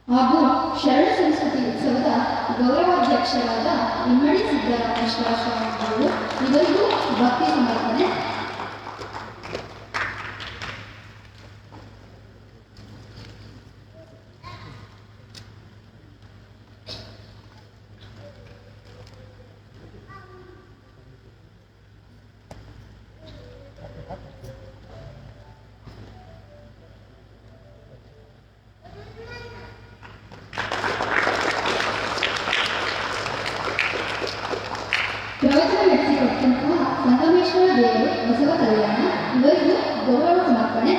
ಹಾಗೂ ಶರಣ ಸಂಸ್ಕೃತಿ ಉತ್ಸವದ ಗೌರವಾಧ್ಯಕ್ಷರಾದ ಇಮ್ಮಡಿ ಸಿದ್ದರಾಮೇಶ್ವರ ಸ್ವಾಮಿಗಳು ಇವರಿಗೂ ಭಕ್ತಿ ಸಮರ್ಪಣೆ. ಪ್ರವಚನ ನಡೆಸಿಕೊಟ್ಟಂತಹ ಸಂಗಮೇಶ್ವರ ದೇವರು ಬಸವ ಕಲ್ಯಾಣ ಇವರಿಗೂ ಗೌರವ ಸಮರ್ಪಣೆ.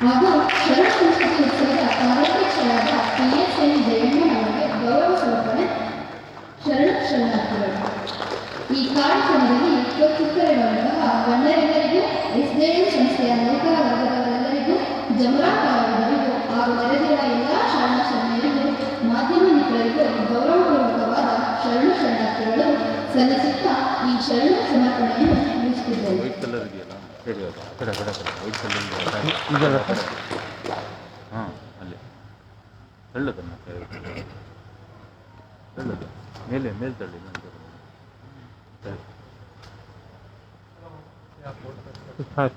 ಹಾಗೂ ಶರಣ ಸಂಸ್ಕೃತಿ ಉತ್ಸವದ ಕಾರ್ಯಾಧ್ಯಕ್ಷರಾದ PSN ಜಯಣ್ಣ ಅವರಿಗೆ ಗೌರವ ಸಮರ್ಪಣೆ. ಶರಣಾರ್ಥಿಗಳು. ಈ ಕಾರ್ಯಕ್ರಮದಲ್ಲಿ ಉಪಸ್ಥಿತರಿರುವಂತಹ ಗಣ್ಯರೆಲ್ಲರಿಗೂ SJM ಸಂಸ್ಥೆಯ ನೌಕರ ವರ್ಗದವರೆಲ್ಲರಿಗೂ ಜಮರಾ ಕಲಾವಿದರಿಗೂ ಹಾಗೂ ನೆರೆದಿರುವ ಎಲ್ಲ ಶರಣರಿಗೂ ಮಾಧ್ಯಮ ಮಿತ್ರರಿಗೂ ಗೌರವಪೂರ್ವಕವಾದ ಶರಣಾರ್ಥಿಗಳು ಸಲ್ಲಿಸುತ್ತಾ ಈ ಶರಣ ಸಮರ್ಪಣೆಯನ್ನು ಮುಗಿಸುತ್ತಿದ್ದೇವೆ. ವೈಟ್ ಕಲರ್ ಇದೆಯಲ್ಲ, ಹೇಳಿ ಅದು ಆ ಕಡೆ ವೈಟ್ ಕಲರ್ ಹಾಂ, ಅಲ್ಲಿ ತಳ್ಳದನ್ನು ತಳ್ಳದು ಮೇಲೆ ತಳ್ಳಿ ಹಾಂ